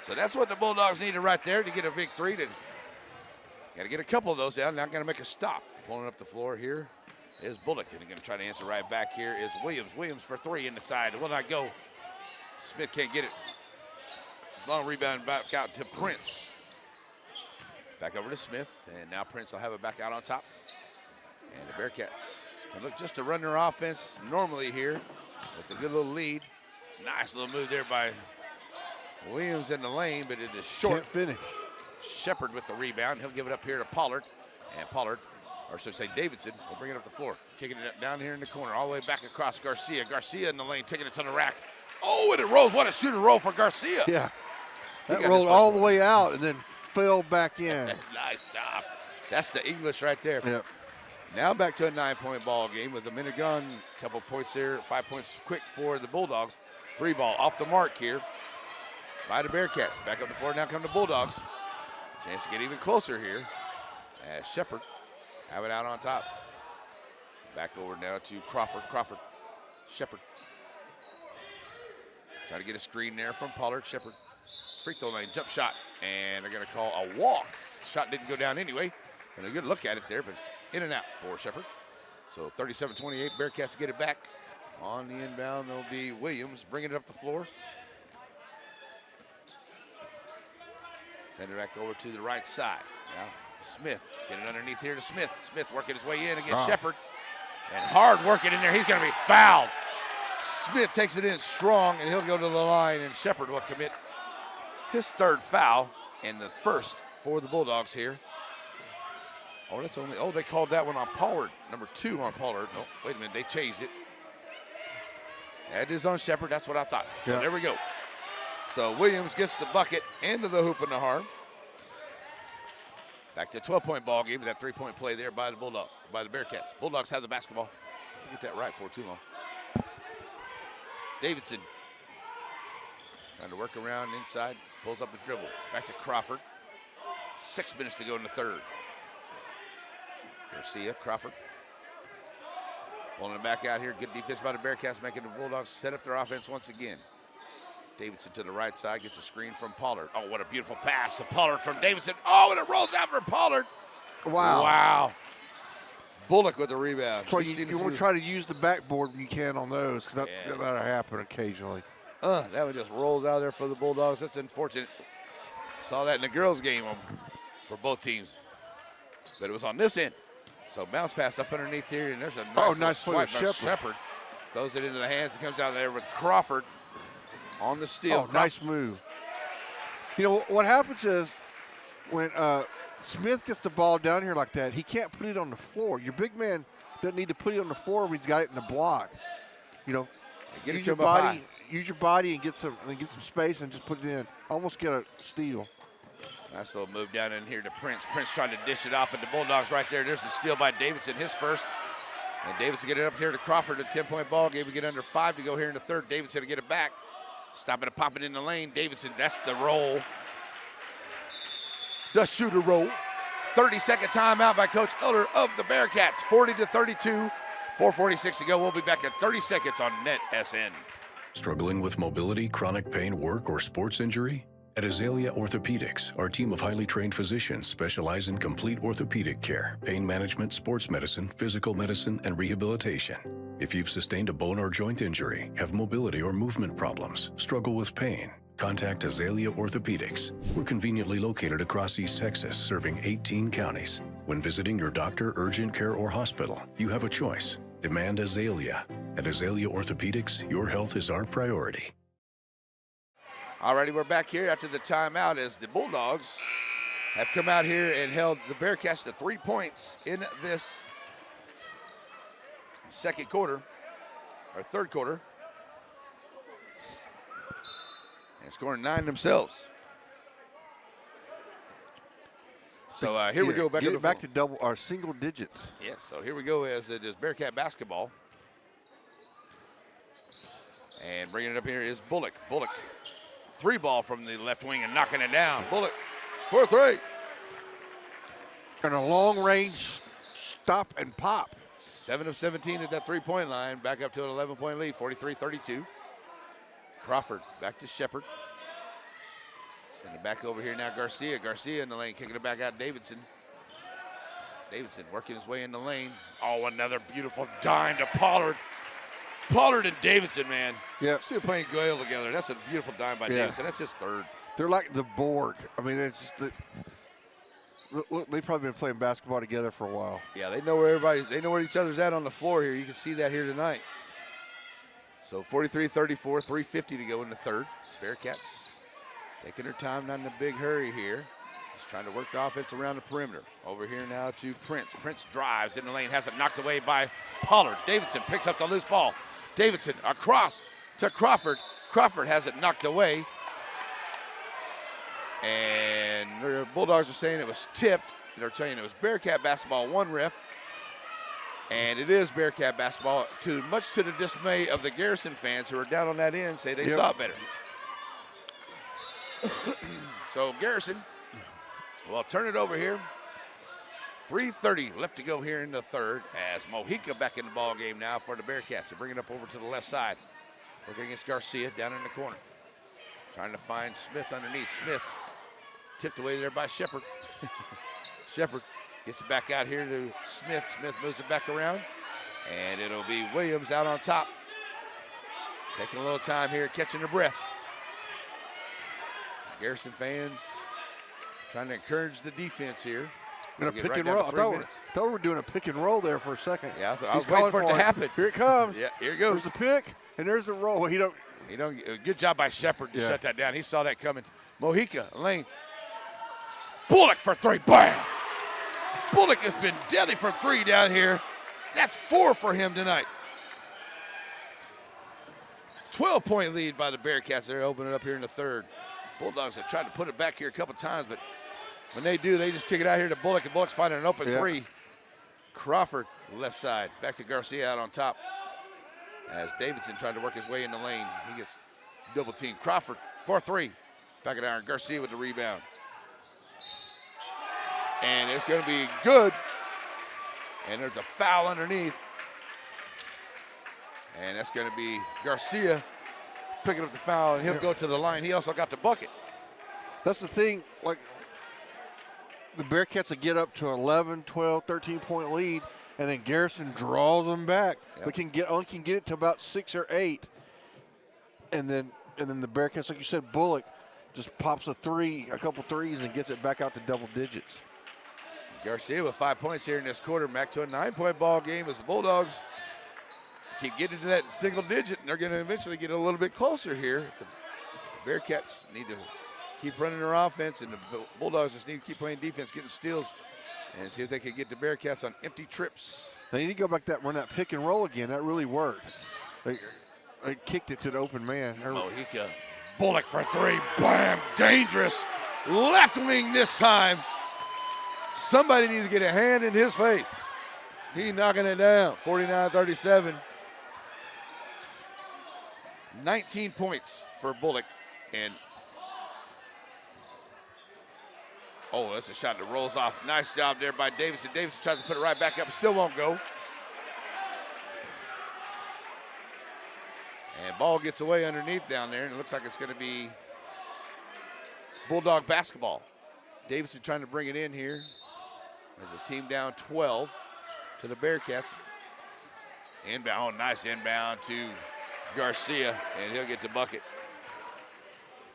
So that's what the Bulldogs needed right there to get a big three. Got to get a couple of those down. Now got to make a stop. Pulling up the floor here is Bullock, and going to try to answer right back here is Williams. Williams for three in the side. It will not go. Smith can't get it. Long rebound back out to Prince. Back over to Smith, and now Prince will have it back out on top. And the Bearcats can look just to run their offense normally here with a good little lead. Nice little move there by Williams in the lane, but it is short. Can't finish. Shepard with the rebound. He'll give it up here to Pollard. And Pollard, or should I say Davidson, will bring it up the floor. Kicking it down here in the corner, all the way back across Garcia. Garcia in the lane, taking it to the rack. Oh, and it rolls. What a shooter roll for Garcia. Yeah. That rolled all the way out and then fell back in. Nice job. That's the English right there. Yep. Now back to a 9-point ball game with a minute gone. Couple points there, 5 points quick for the Bulldogs. 3 ball off the mark here by the Bearcats. Back up the floor, now come the Bulldogs. Chance to get even closer here as Shepard have it out on top. Back over now to Crawford. Shepard. Trying to get a screen there from Pollard. Shepard. Free throw lane, jump shot. And they're going to call a walk. Shot didn't go down anyway. And a good look at it there, but it's in and out for Shepard. So 37-28, Bearcats get it back. On the inbound, there'll be Williams bringing it up the floor. Send it back over to the right side. Now Smith getting underneath here to Smith. Smith working his way in against Shepard. And hard working in there. He's going to be fouled. Smith takes it in strong, and he'll go to the line, and Shepard will commit his third foul and the first for the Bulldogs here. Oh, that's only, they called that one on Pollard. Number 2 on Pollard. No, wait a minute, they changed it. That is on Shepard, that's what I thought. So There we go. So Williams gets the bucket into the hoop and the harm. Back to a 12-point ball game with that 3-point play there by the Bearcats. Bulldogs have the basketball. Get that right for too long. Davidson trying to work around inside, pulls up the dribble. Back to Crawford. 6 minutes to go in the third. Garcia, Crawford. Pulling it back out here. Good defense by the Bearcats, making the Bulldogs set up their offense once again. Davidson to the right side, gets a screen from Pollard. Oh, what a beautiful pass to Pollard from Davidson. Oh, and it rolls out for Pollard. Wow. Bullock with the rebound. So you want to try to use the backboard when you can on those, because that'll happen occasionally. That one just rolls out there for the Bulldogs. That's unfortunate. Saw that in the girls' game for both teams. But it was on this end. So bounce pass up underneath here, and there's a nice swipe by Shepard. Throws it into the hands. It comes out there with Crawford on the steal. Oh, nice move. You know, what happens is when Smith gets the ball down here like that, he can't put it on the floor. Your big man doesn't need to put it on the floor when he's got it in the block. You know, use your body and get some space and just put it in. Almost get a steal. Nice little move down in here to Prince. Prince trying to dish it off, but the Bulldogs right there. There's the steal by Davidson, his first. And Davidson get it up here to Crawford, a 10-point ball game. We get under 5 to go here in the third. Davidson to get it back. Stopping and popping in the lane. Davidson, that's the roll. The shooter roll. 30-second timeout by Coach Elder of the Bearcats. 40-32, 4:46 to go. We'll be back in 30 seconds on Net SN. Struggling with mobility, chronic pain, work, or sports injury? At Azalea Orthopedics, our team of highly trained physicians specialize in complete orthopedic care, pain management, sports medicine, physical medicine, and rehabilitation. If you've sustained a bone or joint injury, have mobility or movement problems, struggle with pain, contact Azalea Orthopedics. We're conveniently located across East Texas, serving 18 counties. When visiting your doctor, urgent care, or hospital, you have a choice. Demand Azalea. At Azalea Orthopedics, your health is our priority. Alrighty, we're back here after the timeout as the Bulldogs have come out here and held the Bearcats to 3 points in this third quarter. And scoring 9 themselves. So here we go. Back to double or single digits. Yes, so here we go as it is Bearcat basketball. And bringing it up here is Bullock. Bullock three ball from the left wing and knocking it down. Bullock for three. And a long range stop and pop. 7 of 17 at that three-point line. Back up to an 11-point lead, 43-32. Crawford back to Shepard. Send it back over here now, Garcia. Garcia in the lane, kicking it back out, Davidson. Davidson working his way in the lane. Oh, another beautiful dime to Pollard. Pollard and Davidson, man. Yeah. Still playing Goyle together. That's a beautiful dime by Davidson. That's his third. They're like the Borg. I mean, it's just look, they've probably been playing basketball together for a while. Yeah, they know where each other's at on the floor here. You can see that here tonight. So 43-34, 3:50 to go in the third. Bearcats taking their time, not in a big hurry here. Just trying to work the offense around the perimeter. Over here now to Prince. Prince drives in the lane, has it knocked away by Pollard. Davidson picks up the loose ball. Davidson across to Crawford. Crawford has it knocked away. And the Bulldogs are saying it was tipped. They're saying it was Bearcat basketball, one ref. And it is Bearcat basketball, much to the dismay of the Garrison fans who are down on that end, say they saw it better. So Garrison, well, turn it over here. 3:30 left to go here in the third as Mojica back in the ball game now for the Bearcats. They bring it up over to the left side. Working against Garcia down in the corner. Trying to find Smith underneath. Smith tipped away there by Shepard. Shepard gets it back out here to Smith. Smith moves it back around. And it'll be Williams out on top. Taking a little time here, catching their breath. Garrison fans trying to encourage the defense here. And a pick and roll. I thought we were doing a pick and roll there for a second. Yeah, I was waiting for it to happen. Here it comes. Yeah, here it goes. There's the pick, and there's the roll. Good job by Shepard to shut that down. He saw that coming. Mojica, lane. Bullock for three. Bam! Bullock has been deadly from three down here. That's 4 for him tonight. 12-point lead by the Bearcats. They're opening up here in the third. Bulldogs have tried to put it back here a couple times, but when they do, they just kick it out here to Bullock, and Bullock's finding an open three. Crawford, left side. Back to Garcia out on top. As Davidson tried to work his way in the lane. He gets double teamed. Crawford, 4-3. Back it down. Garcia with the rebound. And it's going to be good. And there's a foul underneath. And that's going to be Garcia picking up the foul, and he'll go to the line. He also got the bucket. That's the thing. Like, the Bearcats will get up to 11, 12, 13-point lead, and then Garrison draws them back. But can get it to about 6 or 8. And then the Bearcats, like you said, Bullock just pops a couple threes, and gets it back out to double digits. Garcia with 5 points here in this quarter, back to a 9-point ball game as the Bulldogs keep getting to that single digit, and they're going to eventually get a little bit closer here. The Bearcats need to keep running their offense, and the Bulldogs just need to keep playing defense, getting steals, and see if they can get the Bearcats on empty trips. They need to go back run that pick and roll again. That really worked. They kicked it to the open man. Mojica, Bullock for three, bam, dangerous. Left wing this time. Somebody needs to get a hand in his face. He knocking it down, 49-37. 19 points for Bullock, and that's a shot that rolls off. Nice job there by Davidson. Davidson tries to put it right back up, still won't go. And ball gets away underneath down there, and it looks like it's going to be Bulldog basketball. Davidson trying to bring it in here as his team down 12 to the Bearcats. Inbound, nice inbound to Garcia, and he'll get the bucket.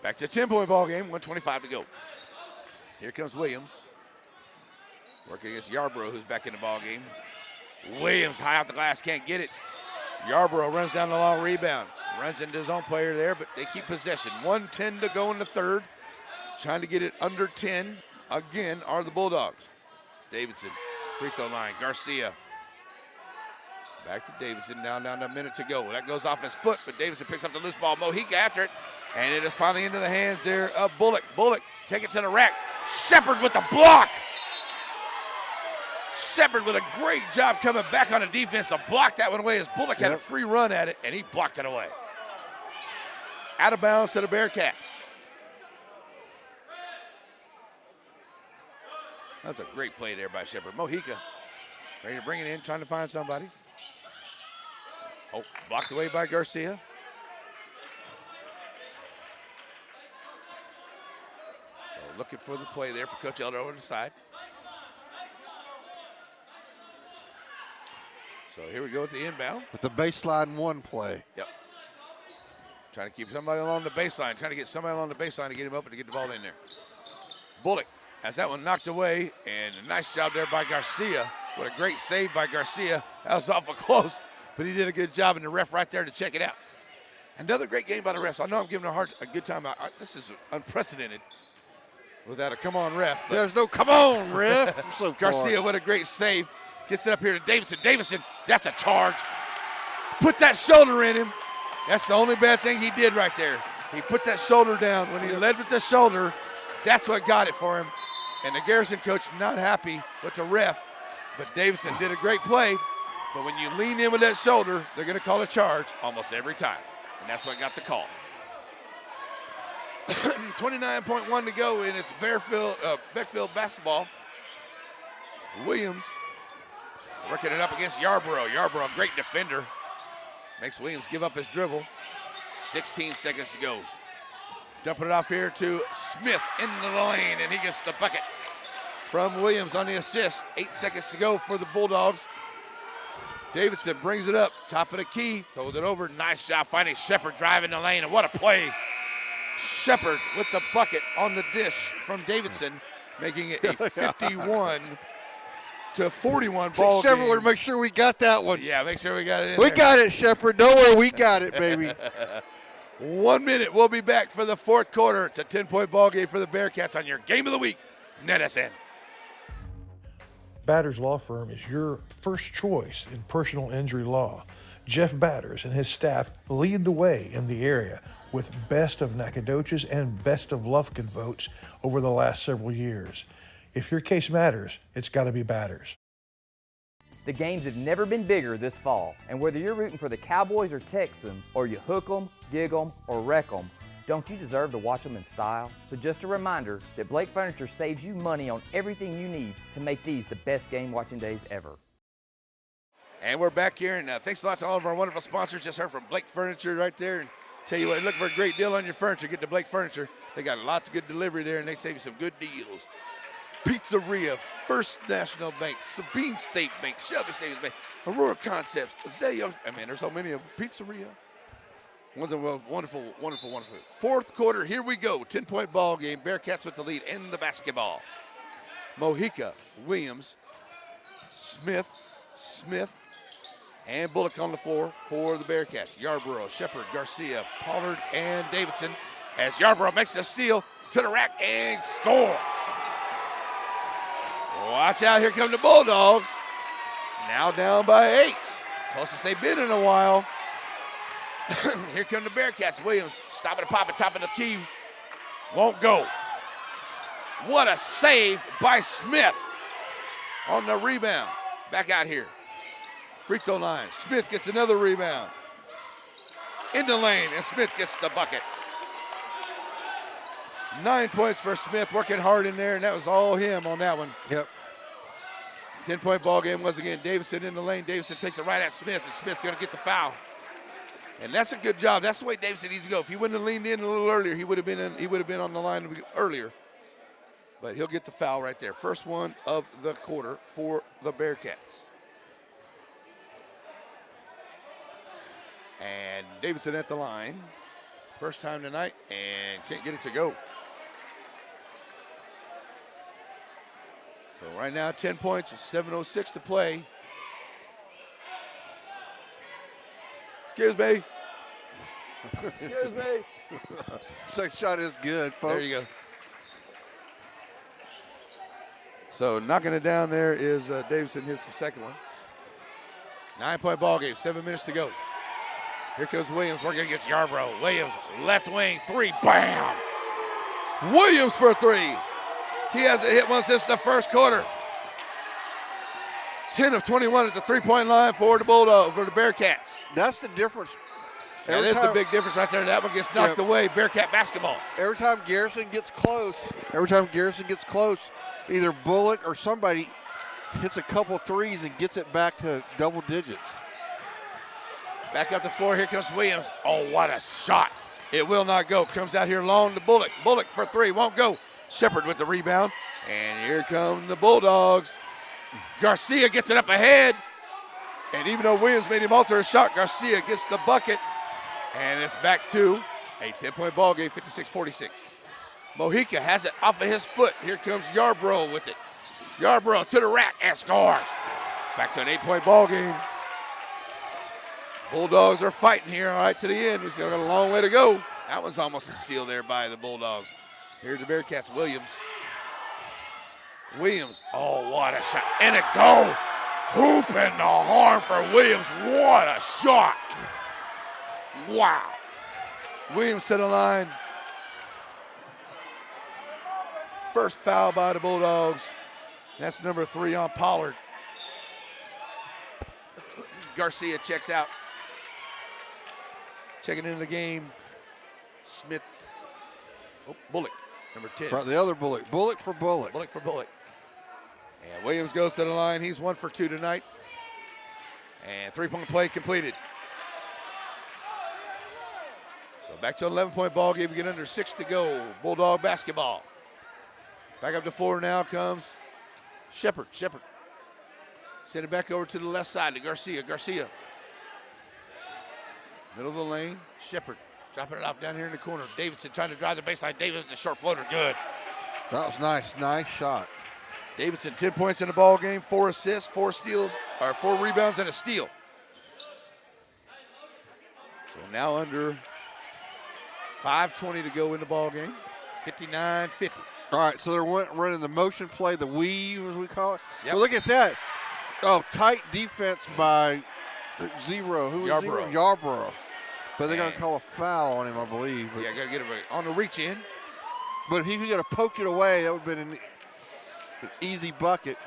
Back to a 10-point ball game, 1:25 to go. Here comes Williams, working against Yarborough, who's back in the ball game. Williams high off the glass, can't get it. Yarborough runs down the long rebound, runs into his own player there, but they keep possession. 1:10 to go in the third. Trying to get it under 10 again are the Bulldogs. Davidson, free throw line. Garcia. Back to Davidson, down to a minute to go. That goes off his foot, but Davidson picks up the loose ball. Mojica after it, and it is finally into the hands there of Bullock. Bullock, take it to the rack. Shepard with the block. Shepard with a great job coming back on the defense to block that one away as Bullock had a free run at it, and he blocked it away. Out of bounds to the Bearcats. That's a great play there by Shepard. Mojica ready to bring it in, trying to find somebody. Oh, blocked away by Garcia. So looking for the play there for Coach Elder over the side. So here we go with the inbound. With the baseline 1 play. Yep. Trying to keep somebody along the baseline, trying to get somebody along the baseline to get him open to get the ball in there. Bullock has that one knocked away, and a nice job there by Garcia. What a great save by Garcia. That was awful close, but he did a good job, and the ref right there to check it out. Another great game by the refs. I know I'm giving a good time. This is unprecedented without a come on ref. There's no come on ref. So Garcia, what a great save. Gets it up here to Davidson. Davidson, that's a charge. Put that shoulder in him. That's the only bad thing he did right there. He put that shoulder down. When he led with the shoulder, that's what got it for him. And the Garrison coach not happy with the ref, but Davidson did a great play. But when you lean in with that shoulder, they're going to call a charge almost every time. And that's what got the call. 29.1 to go, and it's Beckville basketball. Williams working it up against Yarborough. Yarborough, great defender. Makes Williams give up his dribble. 16 seconds to go. Dumping it off here to Smith into the lane, and he gets the bucket from Williams on the assist. 8 seconds to go for the Bulldogs. Davidson brings it up, top of the key, throws it over. Nice job finding Shepard driving the lane, and what a play. Shepard with the bucket on the dish from Davidson, making it a 51 to 41 ball Shepard game. would make sure we got that one. Yeah, make sure we got it in We there. got it, Shepard. Don't worry, we got it, baby. 1 minute. We'll be back for the fourth quarter. It's a 10-point ball game for the Bearcats on your Game of the Week, NetSN. Batters Law Firm is your first choice in personal injury law. Jeff Batters and his staff lead the way in the area with best of Nacogdoches and best of Lufkin votes over the last several years. If your case matters, it's got to be Batters. The games have never been bigger this fall, and whether you're rooting for the Cowboys or Texans, or you hook 'em, gig 'em, or wreck 'em, don't you deserve to watch them in style? So just a reminder that Blake Furniture saves you money on everything you need to make these the best game watching days ever. And we're back here, and thanks a lot to all of our wonderful sponsors. Just heard from Blake Furniture right there. And tell you what, look for a great deal on your furniture. Get to Blake Furniture. They got lots of good delivery there, and they save you some good deals. Pizzeria, First National Bank, Sabine State Bank, Shelby Savings Bank, Aurora Concepts, Azalea. I mean, there's so many of them. Pizzeria. Wonderful, wonderful, wonderful, wonderful. Fourth quarter, here we go. 10-point ball game. Bearcats with the lead in the basketball. Mojica, Williams, Smith, and Bullock on the floor for the Bearcats. Yarborough, Shepard, Garcia, Pollard, and Davidson as Yarborough makes a steal to the rack and scores. Watch out, here come the Bulldogs. Now down by 8. Closest they've been in a while. Here come the Bearcats. Williams stopping and popping, top of the key. Won't go. What a save by Smith on the rebound. Back out here. Free throw line. Smith gets another rebound. In the lane, and Smith gets the bucket. 9 points for Smith, working hard in there, and that was all him on that one. Yep. 10-point ball game once again. Davidson in the lane. Davidson takes it right at Smith, and Smith's going to get the foul. And that's a good job. That's the way Davidson needs to go. If he wouldn't have leaned in a little earlier, he would have been on the line earlier. But he'll get the foul right there. First one of the quarter for the Bearcats. And Davidson at the line. First time tonight, and can't get it to go. So right now, 10 points with 7:06 to play. Excuse me. Excuse me. Second shot is good, folks. There you go. So knocking it down there is Davidson hits the second one. 9-point ball game, 7 minutes to go. Here comes Williams working against Yarborough. Williams, left wing, 3, bam! Williams for 3. He hasn't hit one since the first quarter. 10 of 21 at the three-point line for the Bulldogs, for the Bearcats. That's the difference. That is the big difference right there. That one gets knocked away. Bearcat basketball. Every time Garrison gets close, either Bullock or somebody hits a couple threes and gets it back to double digits. Back up the floor. Here comes Williams. Oh, what a shot. It will not go. Comes out here long to Bullock. Bullock for three. Won't go. Shepard with the rebound. And here come the Bulldogs. Garcia gets it up ahead. And even though Williams made him alter a shot, Garcia gets the bucket. And it's back to a 10-point ball game, 56-46. Mojica has it off of his foot. Here comes Yarbrough with it. Yarbrough to the rack and scores. Back to an 8-point ball game. Bulldogs are fighting here, all right, to the end. We still got a long way to go. That was almost a steal there by the Bulldogs. Here's the Bearcats, Williams. Williams, oh, what a shot. And it goes. Hoop in the horn for Williams. What a shot. Wow. Williams to the line. First foul by the Bulldogs. That's number 3 on Pollard. Garcia checks out. Checking into the game. Smith. Oh, Bullock, number 10. Right, the other Bullock. Bullock for Bullock. Bullock for Bullock. And Williams goes to the line. He's 1 for 2 tonight. And 3-point play completed. So back to an 11-point ball game. We get under 6 to go. Bulldog basketball. Back up the floor now comes Shepard. Shepard. Send it back over to the left side to Garcia. Garcia. Middle of the lane. Shepard dropping it off down here in the corner. Davidson trying to drive the baseline. Davidson, a short floater. Good. That was nice. Nice shot. Davidson, 10 points in the ball game, 4 assists, 4 steals, or 4 rebounds and a steal. So now under 5:20 to go in the ball game, 59-50. All right, so they're running the motion play, the weave, as we call it. Yep. Well, look at that. Oh, tight defense by Zero. Who was Yarbrough. Zero? Yarbrough. But they're going to call a foul on him, I believe. But, Yeah, got to get it on the reach in. but if he could have poked it away, that would have been an easy bucket.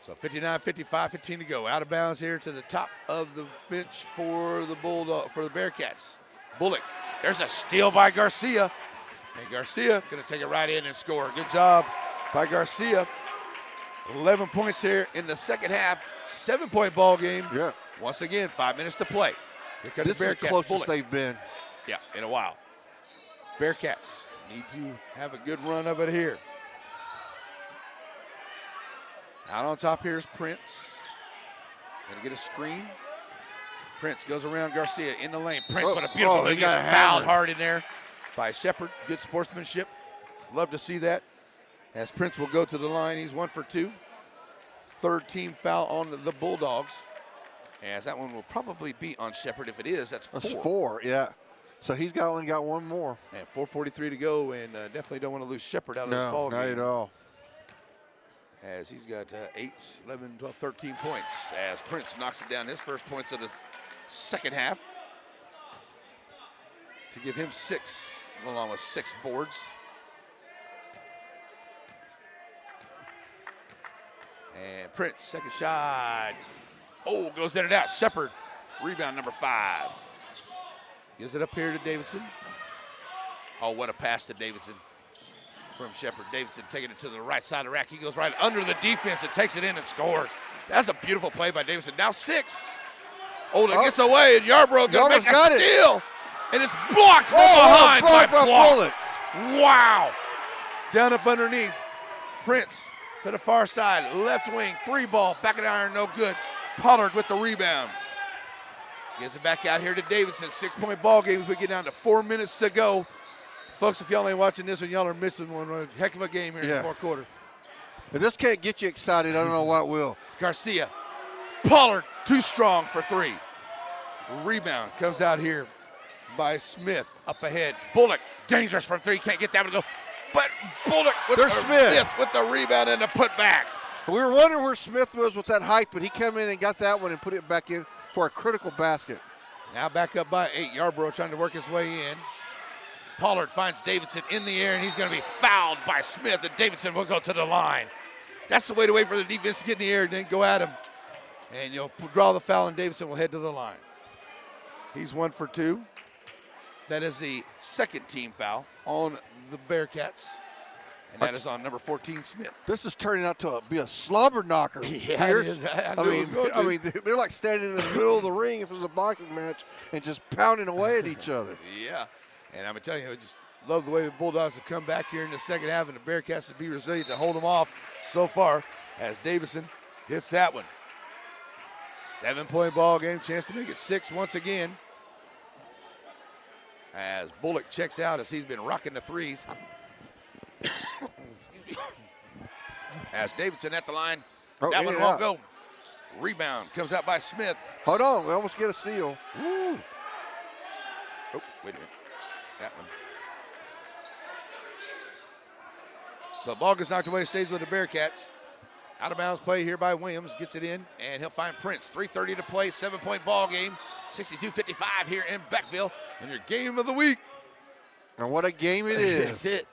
So 59-55, 15 to go. Out of bounds here to the top of the bench for the Bearcats. Bullock. There's a steal by Garcia. And Garcia going to take it right in and score. Good job by Garcia. 11 points here in the second half. 7-point ball game. Yeah. Once again, 5 minutes to play. Here comes This the is Bearcats. the closest Bullock. they've been. Yeah, in a while. Bearcats need to have a good run of it here. Out on top here is Prince. Going to get a screen. Prince goes around Garcia in the lane. Prince, what a beautiful he move. He got gets fouled hammered. hard in there by Shepard. Good sportsmanship. Love to see that. As Prince will go to the line, he's 1 for 2. Third team foul on the Bulldogs. As that one will probably be on Shepard. If it is, that's 4. That's 4, yeah. So he's only got one more. And 4:43 to go, and definitely don't want to lose Shepard out of this ball No, game. not at all. As he's got 8, 11, 12, 13 points. As Prince knocks it down, his first points of the second half. To give him 6, along with 6 boards. And Prince, second shot. Oh, goes in and out. Shepard, rebound number 5. Gives it up here to Davidson. Oh, what a pass to Davidson from Shepard. Davidson taking it to the right side of the rack. He goes right under the defense and takes it in and scores. That's a beautiful play by Davidson. Now 6. Oh, it gets away, and Yarbrough going to make a steal. And it's blocked from behind by Bullock. Wow. Down up underneath. Prince to the far side, left wing, 3 ball, back of the iron, no good. Pollard with the rebound. Gives it back out here to Davidson. 6-point ball games. We get down to 4 minutes to go. Folks, if y'all ain't watching this one, y'all are missing one. A heck of a game here in the fourth quarter. If this can't get you excited, I don't know what will. Garcia. Pollard, too strong for 3. Rebound comes out here by Smith. Up ahead. Bullock, dangerous from 3. Can't get that one to go. But Bullock with Smith with the rebound and the putback. We were wondering where Smith was with that height, but he came in and got that one and put it back in for a critical basket. Now back up by 8. Yarbrough trying to work his way in. Pollard finds Davidson in the air, and he's going to be fouled by Smith, and Davidson will go to the line. That's the way to wait for the defense to get in the air and then go at him. And you'll draw the foul, and Davidson will head to the line. He's 1 for 2. That is the second team foul on the Bearcats. And that is on number 14, Smith. This is turning out to be a slobber knocker. Yeah, Pierce. it is. I mean, they're like standing in the middle of the ring if it was a boxing match and just pounding away at each other. Yeah, and I'm telling you, I just love the way the Bulldogs have come back here in the second half, and the Bearcats to be resilient to hold them off so far as Davison hits that one. 7-point ball game, chance to make it 6 once again. As Bullock checks out as he's been rocking the threes. As Davidson at the line. That one won't go. Rebound comes out by Smith. Hold on, we almost get a steal. Woo. Oh, wait a minute. That one. So the ball gets knocked away, stays with the Bearcats. Out of bounds play here by Williams, gets it in, and he'll find Prince. 3:30 to play, 7-point ball game. 62-55 here in Beckville, and your game of the week. And what a game it is. That's it.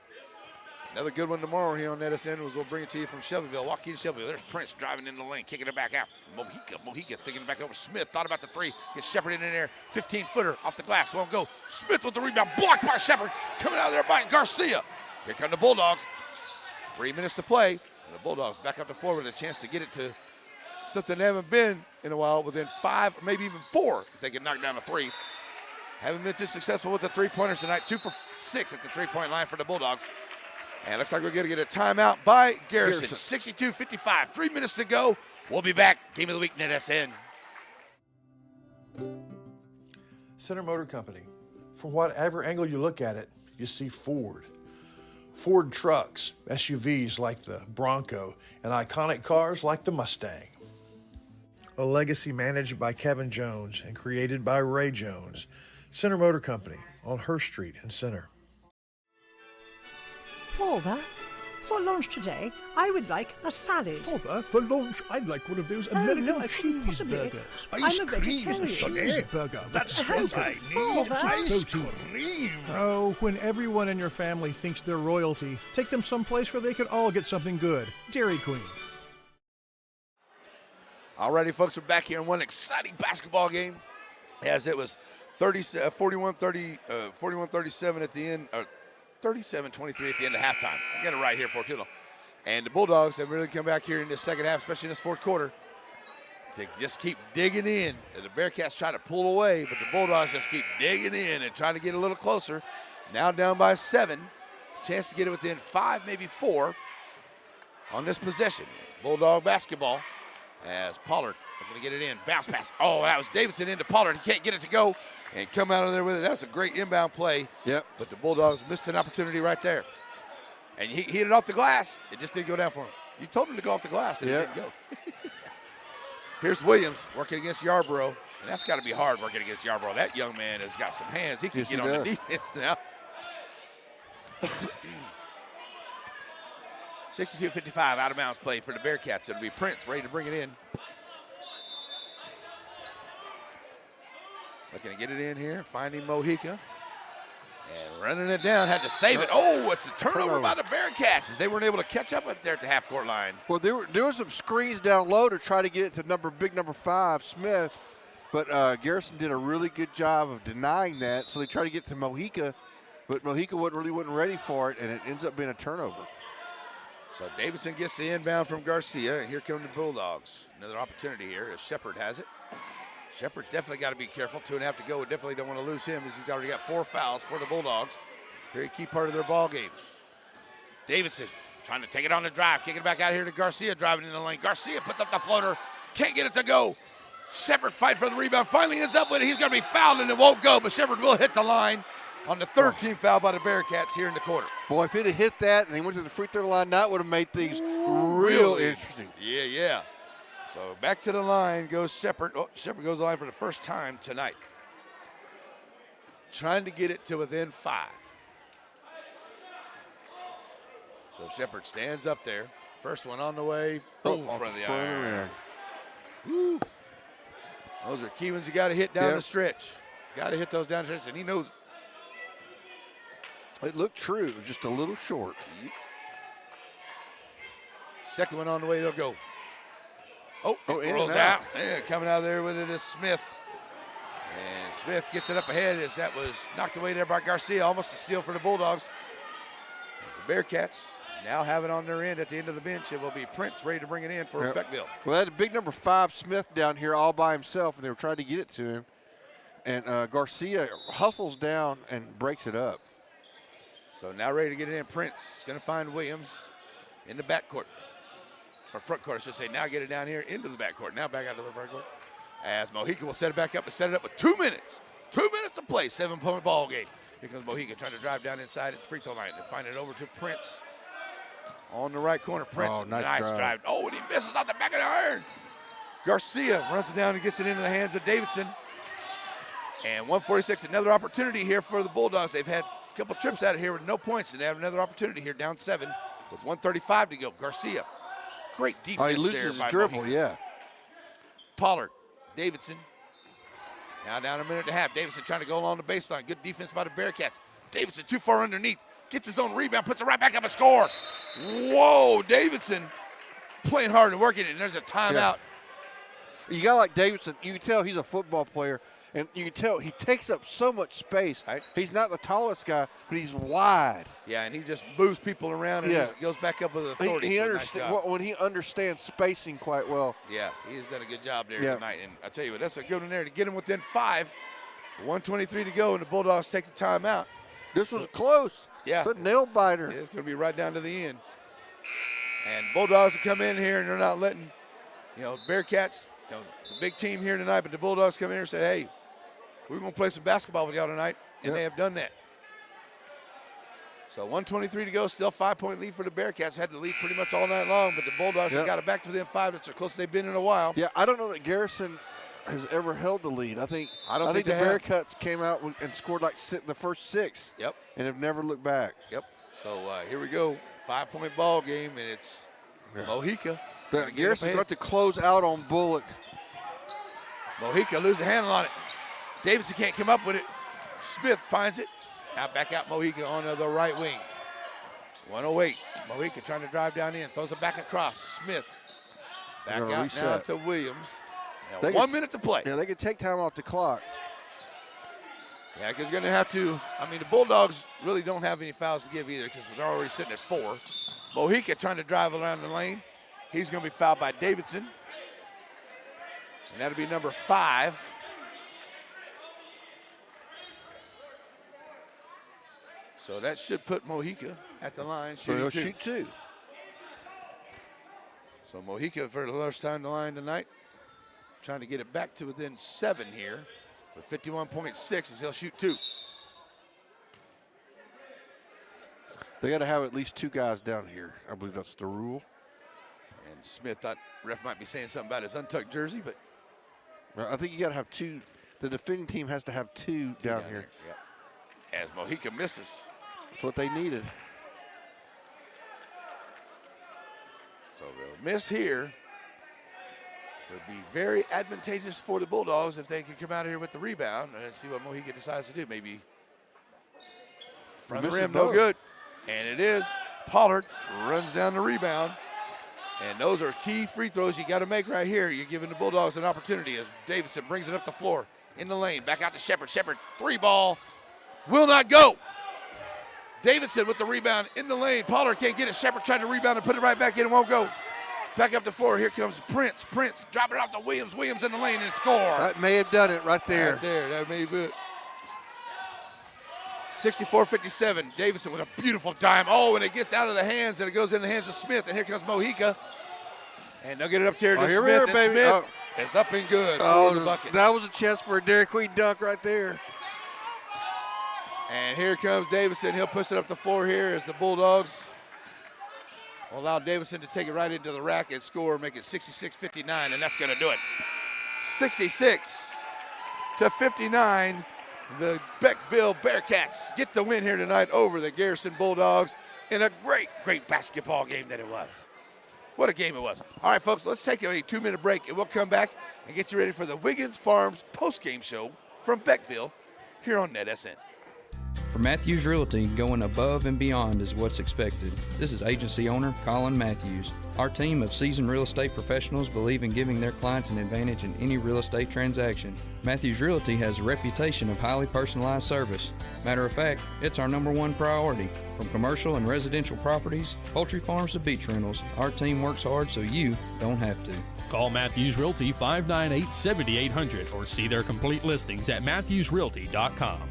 Another good one tomorrow here on NSN was we'll bring it to you from Shelbyville. Joaquin Shelbyville. There's Prince driving in the lane, kicking it back out. Mojica thinking back over. Smith thought about the three. Gets Shepard in there. 15-footer off the glass. Won't go. Smith with the rebound. Blocked by Shepard. Coming out of there by Garcia. Here come the Bulldogs. 3 minutes to play. And the Bulldogs back up the floor with a chance to get it to something they haven't been in a while, within 5 or maybe even 4 if they can knock down a 3. Haven't been too successful with the three-pointers tonight. 2 for 6 at the three-point line for the Bulldogs. And it looks like we're going to get a timeout by Garrison. 62-55, 3 minutes to go. We'll be back. Game of the week, NetSN. Center Motor Company. From whatever angle you look at it, you see Ford. Ford trucks, SUVs like the Bronco, and iconic cars like the Mustang. A legacy managed by Kevin Jones and created by Ray Jones. Center Motor Company on Hurst Street in Center. Father, for lunch today, I would like a salad. Father, for lunch, I'd like one of those American no, I couldn't possibly. cheeseburgers. I'm a vegetarian. Cheeseburger. That's what I need. Father. Ice cream. Oh, when everyone in your family thinks they're royalty, take them someplace where they could all get something good. Dairy Queen. Alrighty, folks, we're back here in one exciting basketball game as it was 41-37 at the end. 37-23 at the end of halftime. I got it right here for Tilo. And the Bulldogs have really come back here in the second half, especially in this fourth quarter, to just keep digging in. And the Bearcats try to pull away, but the Bulldogs just keep digging in and trying to get a little closer. Now down by 7. Chance to get it within 5, maybe 4 on this possession. Bulldog basketball as Pollard going to get it in. Bounce pass. Oh, that was Davidson into Pollard. He can't get it to go and come out of there with it. That's a great inbound play. Yep. But the Bulldogs missed an opportunity right there. And he hit it off the glass. It just didn't go down for him. You told him to go off the glass, and it didn't go. Here's Williams working against Yarborough. And that's got to be hard working against Yarborough. That young man has got some hands. He can get on the defense now. 62-55 out of bounds play for the Bearcats. It'll be Prince ready to bring it in. Looking to get it in here, finding Mojica. And running it down, had to save it. Oh, it's a turnover by the Bearcats as they weren't able to catch up up there at the half-court line. Well, there were some screens down low to try to get it to big number 5, Smith. But Garrison did a really good job of denying that. So they tried to get to Mojica, but Mojica wasn't ready for it, and it ends up being a turnover. So Davidson gets the inbound from Garcia, and here come the Bulldogs. Another opportunity here as Shepard has it. Shepard's definitely got to be careful. 2.5 to go. We definitely don't want to lose him as he's already got 4 fouls for the Bulldogs. Very key part of their ball game. Davidson trying to take it on the drive, kicking it back out here to Garcia, driving in the lane. Garcia puts up the floater, can't get it to go. Shepard fight for the rebound, finally ends up with it. He's going to be fouled and it won't go, but Shepard will hit the line on the third team foul by the Bearcats here in the quarter. Boy, if he'd have hit that and he went to the free throw line, that would have made things real interesting. Yeah. So back to the line goes Shepard. Oh, Shepard goes to the line for the first time tonight. Trying to get it to within 5. So Shepard stands up there. First one on the way. Boom, in front of the iron. Woo. Those are key ones you got to hit down the stretch. Got to hit those down the stretch, and he knows it looked true. It was just a little short. Second one on the way, they'll go. Oh, it rolls and out. Yeah, coming out of there with it is Smith. And Smith gets it up ahead as that was knocked away there by Garcia. Almost a steal for the Bulldogs. Bearcats now have it on their end at the end of the bench. It will be Prince ready to bring it in for Beckville. Well, they had a big number 5 Smith down here all by himself, and they were trying to get it to him. And Garcia hustles down and breaks it up. So now ready to get it in. Prince going to find Williams in the backcourt. Or front court, I should say. Now get it down here into the backcourt. Now back out to the front court. As Mojica will set it back up and set it up with 2 minutes. 2 minutes to play. 7-point ball game. Here comes Mojica trying to drive down inside at the free throw line and find it over to Prince. On the right corner, Prince. Oh, nice drive. Oh, and he misses off the back of the iron. Garcia runs it down and gets it into the hands of Davidson. And 146, another opportunity here for the Bulldogs. They've had a couple trips out of here with no points, and they have another opportunity here, down 7 with 1:35 to go. Garcia, great defense there. He loses his by dribble, Mojica. yeah. Pollard, Davidson. Now down a minute and a half. Davidson trying to go along the baseline. Good defense by the Bearcats. Davidson too far underneath. Gets his own rebound, puts it right back up and scores. Whoa, Davidson playing hard and working it, and there's a timeout. Yeah. You got like Davidson, you can tell he's a football player, and you can tell he takes up so much space. Right. He's not the tallest guy, but he's wide. Yeah, and he just moves people around and just goes back up with authority. He so understands when he understands spacing quite well. Yeah, he has done a good job there tonight. And I tell you what, that's a good one there to get him within 5. 1:23 to go, and the Bulldogs take the timeout. This was close. Yeah. It's a nail biter. It's going to be right down to the end. And Bulldogs will come in here, and they're not letting, Bearcats, the big team here tonight, but the Bulldogs come in here and say, hey, we're going to play some basketball with y'all tonight, and they have done that. So 1:23 to go, still 5-point lead for the Bearcats. Had the lead pretty much all night long, but the Bulldogs have got it back to within 5. It's the closest they've been in a while. Yeah, I don't know that Garrison has ever held the lead. I think the they have. Bearcats came out and scored like the first 6. Yep. And have never looked back. Yep. So here we go, 5-point ball game, and it's Mojica. Garrison's got to close out on Bullock. Mojica loses a handle on it. Davidson can't come up with it. Smith finds it. Now back out Mojica on the right wing. 108. Mojica trying to drive down in. Throws it back across. Smith. Back out reset. now to Williams. Now 1 minute to play. Yeah, they can take time off the clock. Yeah, because you're going to have to. The Bulldogs really don't have any fouls to give either because they're already sitting at 4. Mojica trying to drive around the lane. He's going to be fouled by Davidson. And that'll be number 5. So that should put Mojica at the line. So he'll shoot 2. So Mojica for the first time the line tonight. Trying to get it back to within 7 here. With 51.6 as he'll shoot 2. They got to have at least 2 guys down here. I believe that's the rule. And Smith thought ref might be saying something about his untucked jersey, but I think you got to have 2. The defending team has to have 2 down here. Yep. As Mojica misses. That's what they needed. So they'll miss here. Would be very advantageous for the Bulldogs if they could come out of here with the rebound and see what Mojica decides to do. Maybe front of the rim, no good. And it is. Pollard runs down the rebound. And those are key free throws you got to make right here. You're giving the Bulldogs an opportunity as Davidson brings it up the floor in the lane. Back out to Shepard. Shepard, 3-ball. Will not go. Davidson with the rebound in the lane. Pollard can't get it. Shepard tried to rebound and put it right back in. It won't go. Back up the floor. Here comes Prince. Prince dropping it off to Williams. Williams in the lane and score. That may have done it right there. Right there. That may be it. 64-57. Davidson with a beautiful dime. Oh, and it gets out of the hands and it goes in the hands of Smith. And here comes Mojica. And they'll get it up here to Smith. Here, baby. Smith is up and good for the bucket. That was a chance for a Dairy Queen dunk right there. And here comes Davidson. He'll push it up the floor here as the Bulldogs will allow Davidson to take it right into the rack and score, make it 66-59, and that's going to do it. 66-59, the Beckville Bearcats get the win here tonight over the Garrison Bulldogs in a great, great basketball game that it was. What a game it was. All right, folks, let's take a 2-minute break, and we'll come back and get you ready for the Wiggins Farms postgame show from Beckville here on NetSN. For Matthews Realty, going above and beyond is what's expected. This is agency owner Colin Matthews. Our team of seasoned real estate professionals believe in giving their clients an advantage in any real estate transaction. Matthews Realty has a reputation of highly personalized service. Matter of fact, it's our #1 priority. From commercial and residential properties, poultry farms to beach rentals, our team works hard so you don't have to. Call Matthews Realty 598-7800 or see their complete listings at matthewsrealty.com.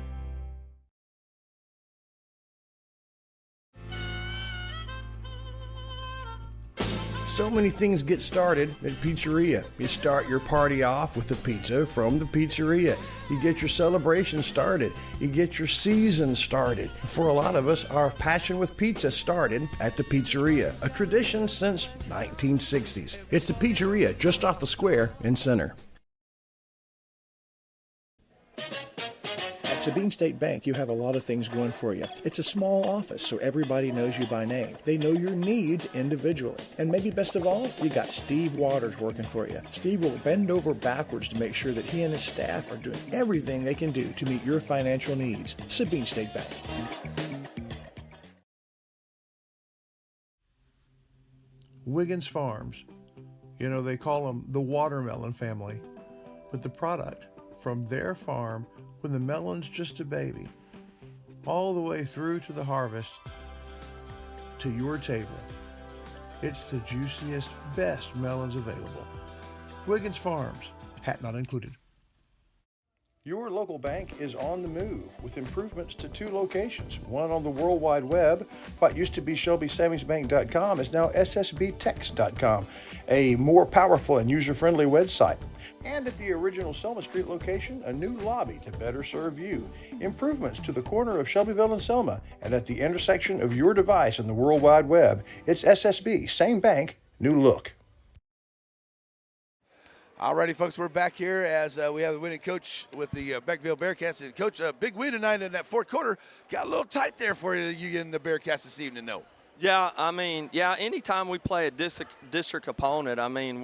So many things get started at Pizzeria. You start your party off with a pizza from the pizzeria. You get your celebration started. You get your season started. For a lot of us, our passion with pizza started at the Pizzeria, a tradition since 1960s. It's the Pizzeria just off the square in Center. At Sabine State Bank, you have a lot of things going for you. It's a small office, so everybody knows you by name. They know your needs individually. And maybe best of all, you got Steve Waters working for you. Steve will bend over backwards to make sure that he and his staff are doing everything they can do to meet your financial needs. Sabine State Bank. Wiggins Farms. You know, they call them the watermelon family. But the product from their farm, when the melon's just a baby, all the way through to the harvest, to your table. It's the juiciest, best melons available. Wiggins Farms, hat not included. Your local bank is on the move with improvements to 2 locations. One on the World Wide Web. What used to be ShelbySavingsBank.com is now SSBTex.com, a more powerful and user-friendly website. And at the original Selma Street location, a new lobby to better serve you. Improvements to the corner of Shelbyville and Selma, and at the intersection of your device and the World Wide Web, it's SSB, same bank, new look. Alrighty, folks, we're back here as we have the winning coach with the Beckville Bearcats. And Coach, a big win tonight in that fourth quarter. Got a little tight there for you in the Bearcats this evening, though. Yeah, I mean, anytime we play a district opponent, I mean,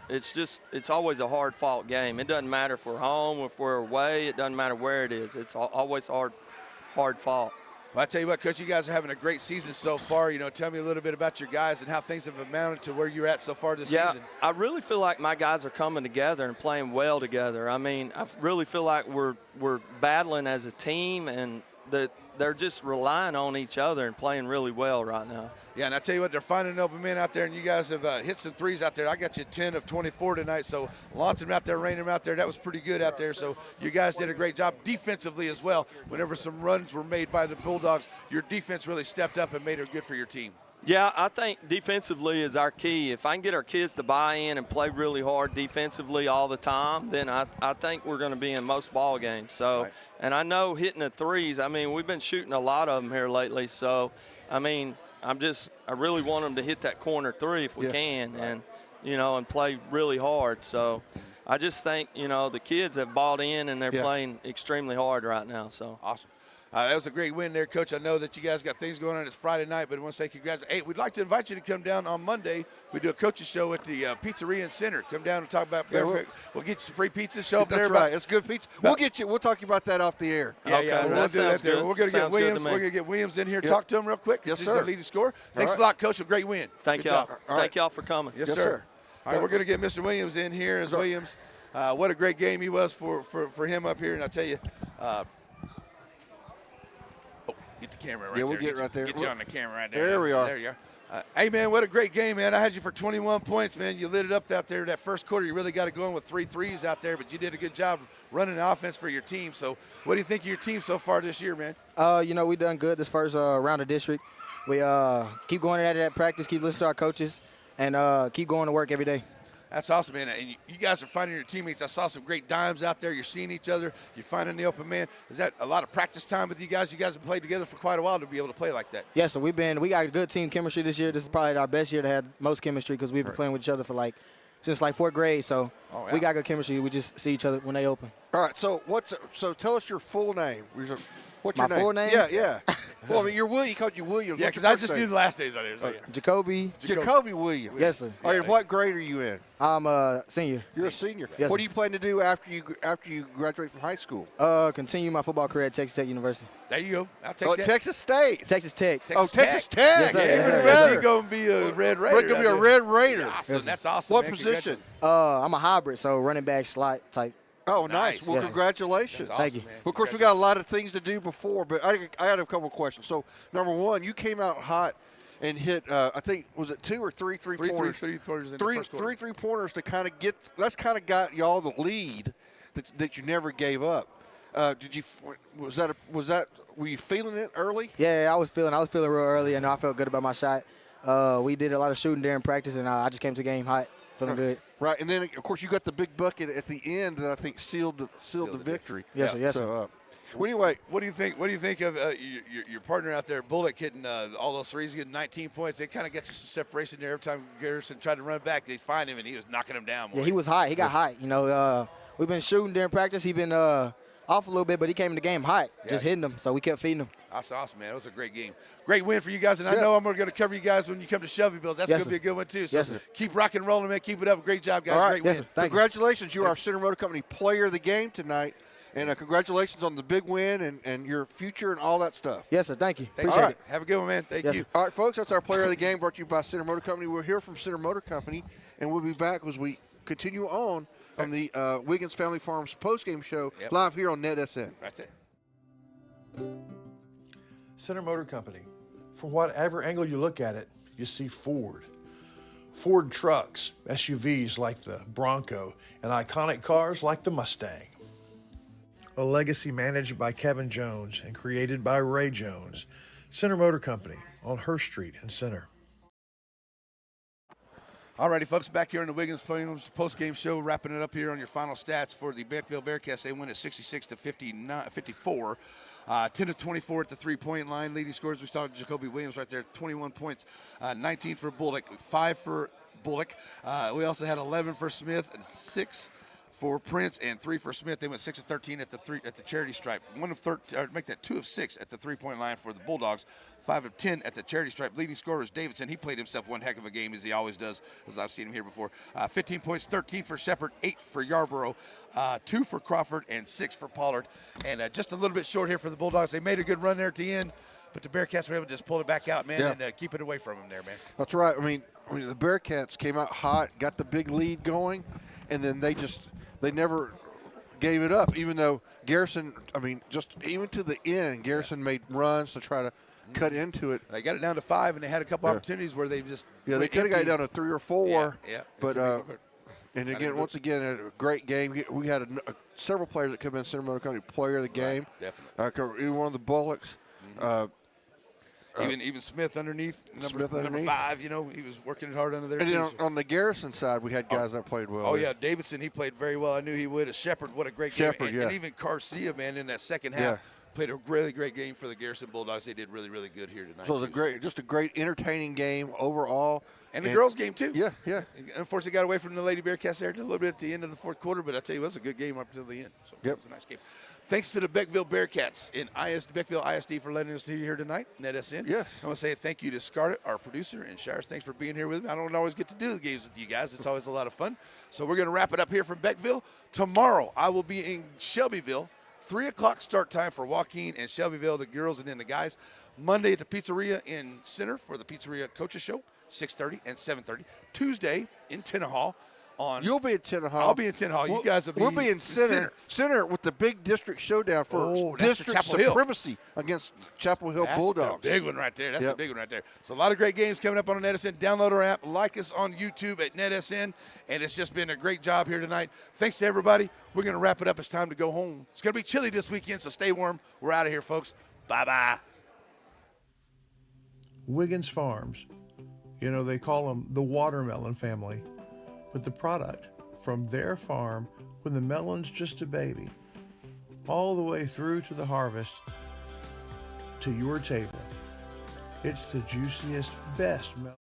it's always a hard-fought game. It doesn't matter if we're home, if we're away, it doesn't matter where it is. It's always hard-fought. Well, I tell you what, Coach, you guys are having a great season so far. You know, tell me a little bit about your guys and how things have amounted to where you're at so far this season. Yeah, I really feel like my guys are coming together and playing well together. I mean, I really feel like we're battling as a team, and that they're just relying on each other and playing really well right now. Yeah, and I tell you what, they're finding open men out there, and you guys have hit some threes out there. I got you 10 of 24 tonight, so launching them out there, raining them out there, that was pretty good out there. So you guys did a great job defensively as well. Whenever some runs were made by the Bulldogs, your defense really stepped up and made it good for your team. Yeah, I think defensively is our key. If I can get our kids to buy in and play really hard defensively all the time, then I think we're going to be in most ball games. So, right. And I know hitting the threes, I mean, we've been shooting a lot of them here lately. So, I mean, I really want them to hit that corner three if we can, and, you know, and play really hard. So I just think, you know, the kids have bought in and they're playing extremely hard right now. So awesome. That was a great win there, Coach. I know that you guys got things going on. It's Friday night, but I want to say congratulations. Hey, we'd like to invite you to come down on Monday. We do a coach's show at the Pizzeria and Center. Come down and talk about. Yeah, we'll get you some free pizza. Show up there. That's right. It's good pizza. We'll talk to you about that off the air. Yeah, we'll do that there. We're going to get Williams. We're going to get Williams in here. Talk to him real quick. Yes, he's sir. the leading scorer. Thanks a lot, Coach. A great win. Thank y'all. Thank y'all for coming. Yes, sir. All right, we're going to get Mr. Williams in here as Williams. What a great game he was for him up here, and I tell you. Get the camera right there. Yeah, we'll get right there. Get you on the camera right there. There we are. There you are. Hey, man, what a great game, man. I had you for 21 points, man. You lit it up out there that first quarter. You really got it going with 3 threes out there, but you did a good job running the offense for your team. So what do you think of your team so far this year, man? You know, we done good this first round of district. We keep going at it at practice, keep listening to our coaches, and keep going to work every day. That's awesome, man. And you guys are finding your teammates. I saw some great dimes out there. You're seeing each other. You're finding the open man. Is that a lot of practice time with you guys? You guys have played together for quite a while to be able to play like that. Yeah, so we got good team chemistry this year. This is probably our best year to have most chemistry because we've been playing with each other since 4th grade. So we got good chemistry. We just see each other when they open. All right. So tell us your full name. What's My your name? full name? Yeah. Well, I mean, he called you Williams. Yeah, What's because your I first just name? do the last names on here. So yeah. Jacoby. Williams. Yes, sir. All right, what grade are you in? I'm a senior. You're a senior. Yes, what sir. do you plan to do after you graduate from high school? Continue my football career at Texas Tech University. There you go. I'll take that. Texas State. Texas Tech. Texas Tech. Yes, sir. Yeah, Yes, sir. yes, Yes, he's going to be a Red Raider. Rick gonna be a Red Raider. Awesome. Yes, sir. That's awesome. What man. position? I'm a hybrid, so running back slot type. Oh, nice. Well, Yes, sir. congratulations. That's Thank you. awesome, man. Well, of course, we got a lot of things to do before, but I had a couple of questions. So, number one, you came out hot and hit, I think, was it 2 or 3 three-pointers? Three-pointers in the Three first quarter. three-pointers to kind of get – that's kind of got y'all the lead that you never gave up. Were you feeling it early? Yeah, I was feeling real early, and I felt good about my shot. We did a lot of shooting during practice, and I just came to the game hot, feeling good. Right, and then, of course, you got the big bucket at the end that I think sealed the victory. Yes, sir. Yes, sir. Well, anyway, what do you think of your partner out there, Bullock, hitting all those threes, getting 19 points? They kind of get you some separation there. Every time Garrison tried to run back, they find him, and he was knocking him down. Yeah, he was hot. He got hot. You know, we've been shooting during practice. He's been off a little bit, but he came in the game hot, just hitting them. So we kept feeding him. That's awesome, man. It was a great game. Great win for you guys, and I know I'm going to cover you guys when you come to Shelbyville. That's going to be a good one, too. So yes, sir. Keep rocking and rolling, man. Keep it up. Great job, guys. All right. Great win. Yes, sir. Thank Congratulations. You are our Center Motor Company Player of the Game tonight. And congratulations on the big win and your future and all that stuff. Yes, sir. Thank you. Thanks. Appreciate it. Have a good one, man. Thank Yes, you. sir. All right, folks, that's our Player of the Game brought to you by Center Motor Company. We'll hear from Center Motor Company, and we'll be back as we continue on the Wiggins Family Farms postgame show live here on NetSN. That's it. Center Motor Company. From whatever angle you look at it, you see Ford. Ford trucks, SUVs like the Bronco, and iconic cars like the Mustang. A legacy managed by Kevin Jones and created by Ray Jones. Center Motor Company on Hurst Street in Center. All righty, folks, back here in the Wiggins Films post-game show, wrapping it up here on your final stats for the Beckville Bearcats. They win at 66-54. 10 of 24 at the three-point line. Leading scorers, we saw Jacoby Williams right there, 21 points, 19 for Bullock, 5 for Bullock. We also had 11 for Smith and 6 for Prince and 3 for Smith. They went 6 of 13 at the charity stripe. 1 of 13, or make that 2 of 6 at the three-point line for the Bulldogs. 5 of 10 at the charity stripe. Leading scorer is Davidson. He played himself one heck of a game, as he always does, as I've seen him here before. 15 points, 13 for Shepard, 8 for Yarborough, 2 for Crawford, and 6 for Pollard. And just a little bit short here for the Bulldogs. They made a good run there at the end, but the Bearcats were able to just pull it back out, man, and keep it away from them there, man. That's right. I mean, the Bearcats came out hot, got the big lead going, and then they never gave it up, even though Garrison, just even to the end, Garrison made runs to try to cut into it. They got it down to 5, and they had a couple opportunities where they just they could have got it down to 3 or 4. Yeah. But and again, once again, a great game. We had several players that come in Center Motor Company Player of the Game. Definitely. Even one of the Bullocks. Even Smith underneath, number 5, he was working it hard under there. And too, then on the Garrison side, we had guys that played well. Yeah, Davidson, he played very well. I knew he would. Shepard, what a great game. And even Garcia, man, in that second half, played a really great game for the Garrison Bulldogs. They did really, really good here tonight. So it was just a great, entertaining game overall. And the girls' game, too. Yeah. Unfortunately, got away from the Lady Bearcats there a little bit at the end of the fourth quarter, but I tell you, it was a good game up until the end. So it was a nice game. Thanks to the Beckville Bearcats in Beckville ISD for letting us be here tonight, NetSN. Yes. I want to say thank you to Scarlett, our producer, and Shires. Thanks for being here with me. I don't always get to do the games with you guys. It's always a lot of fun. So we're going to wrap it up here from Beckville. Tomorrow, I will be in Shelbyville. 3 o'clock start time for Joaquin and Shelbyville, the girls and then the guys. Monday at the Pizzeria in Center for the Pizzeria Coaches Show, 6:30 and 7:30. Tuesday in Tenahall. You'll be in Tenahall. I'll be in Tenahall. You guys will be We'll be in Center with the big district showdown for district supremacy against Chapel Hill Bulldogs. That's the big one right there. That's the big one right there. So a lot of great games coming up on NetSN. Download our app. Like us on YouTube at NetSN. And it's just been a great job here tonight. Thanks to everybody. We're going to wrap it up. It's time to go home. It's going to be chilly this weekend, so stay warm. We're out of here, folks. Bye-bye. Wiggins Farms. They call them the watermelon family. But the product from their farm, when the melon's just a baby, all the way through to the harvest, to your table. It's the juiciest, best melon.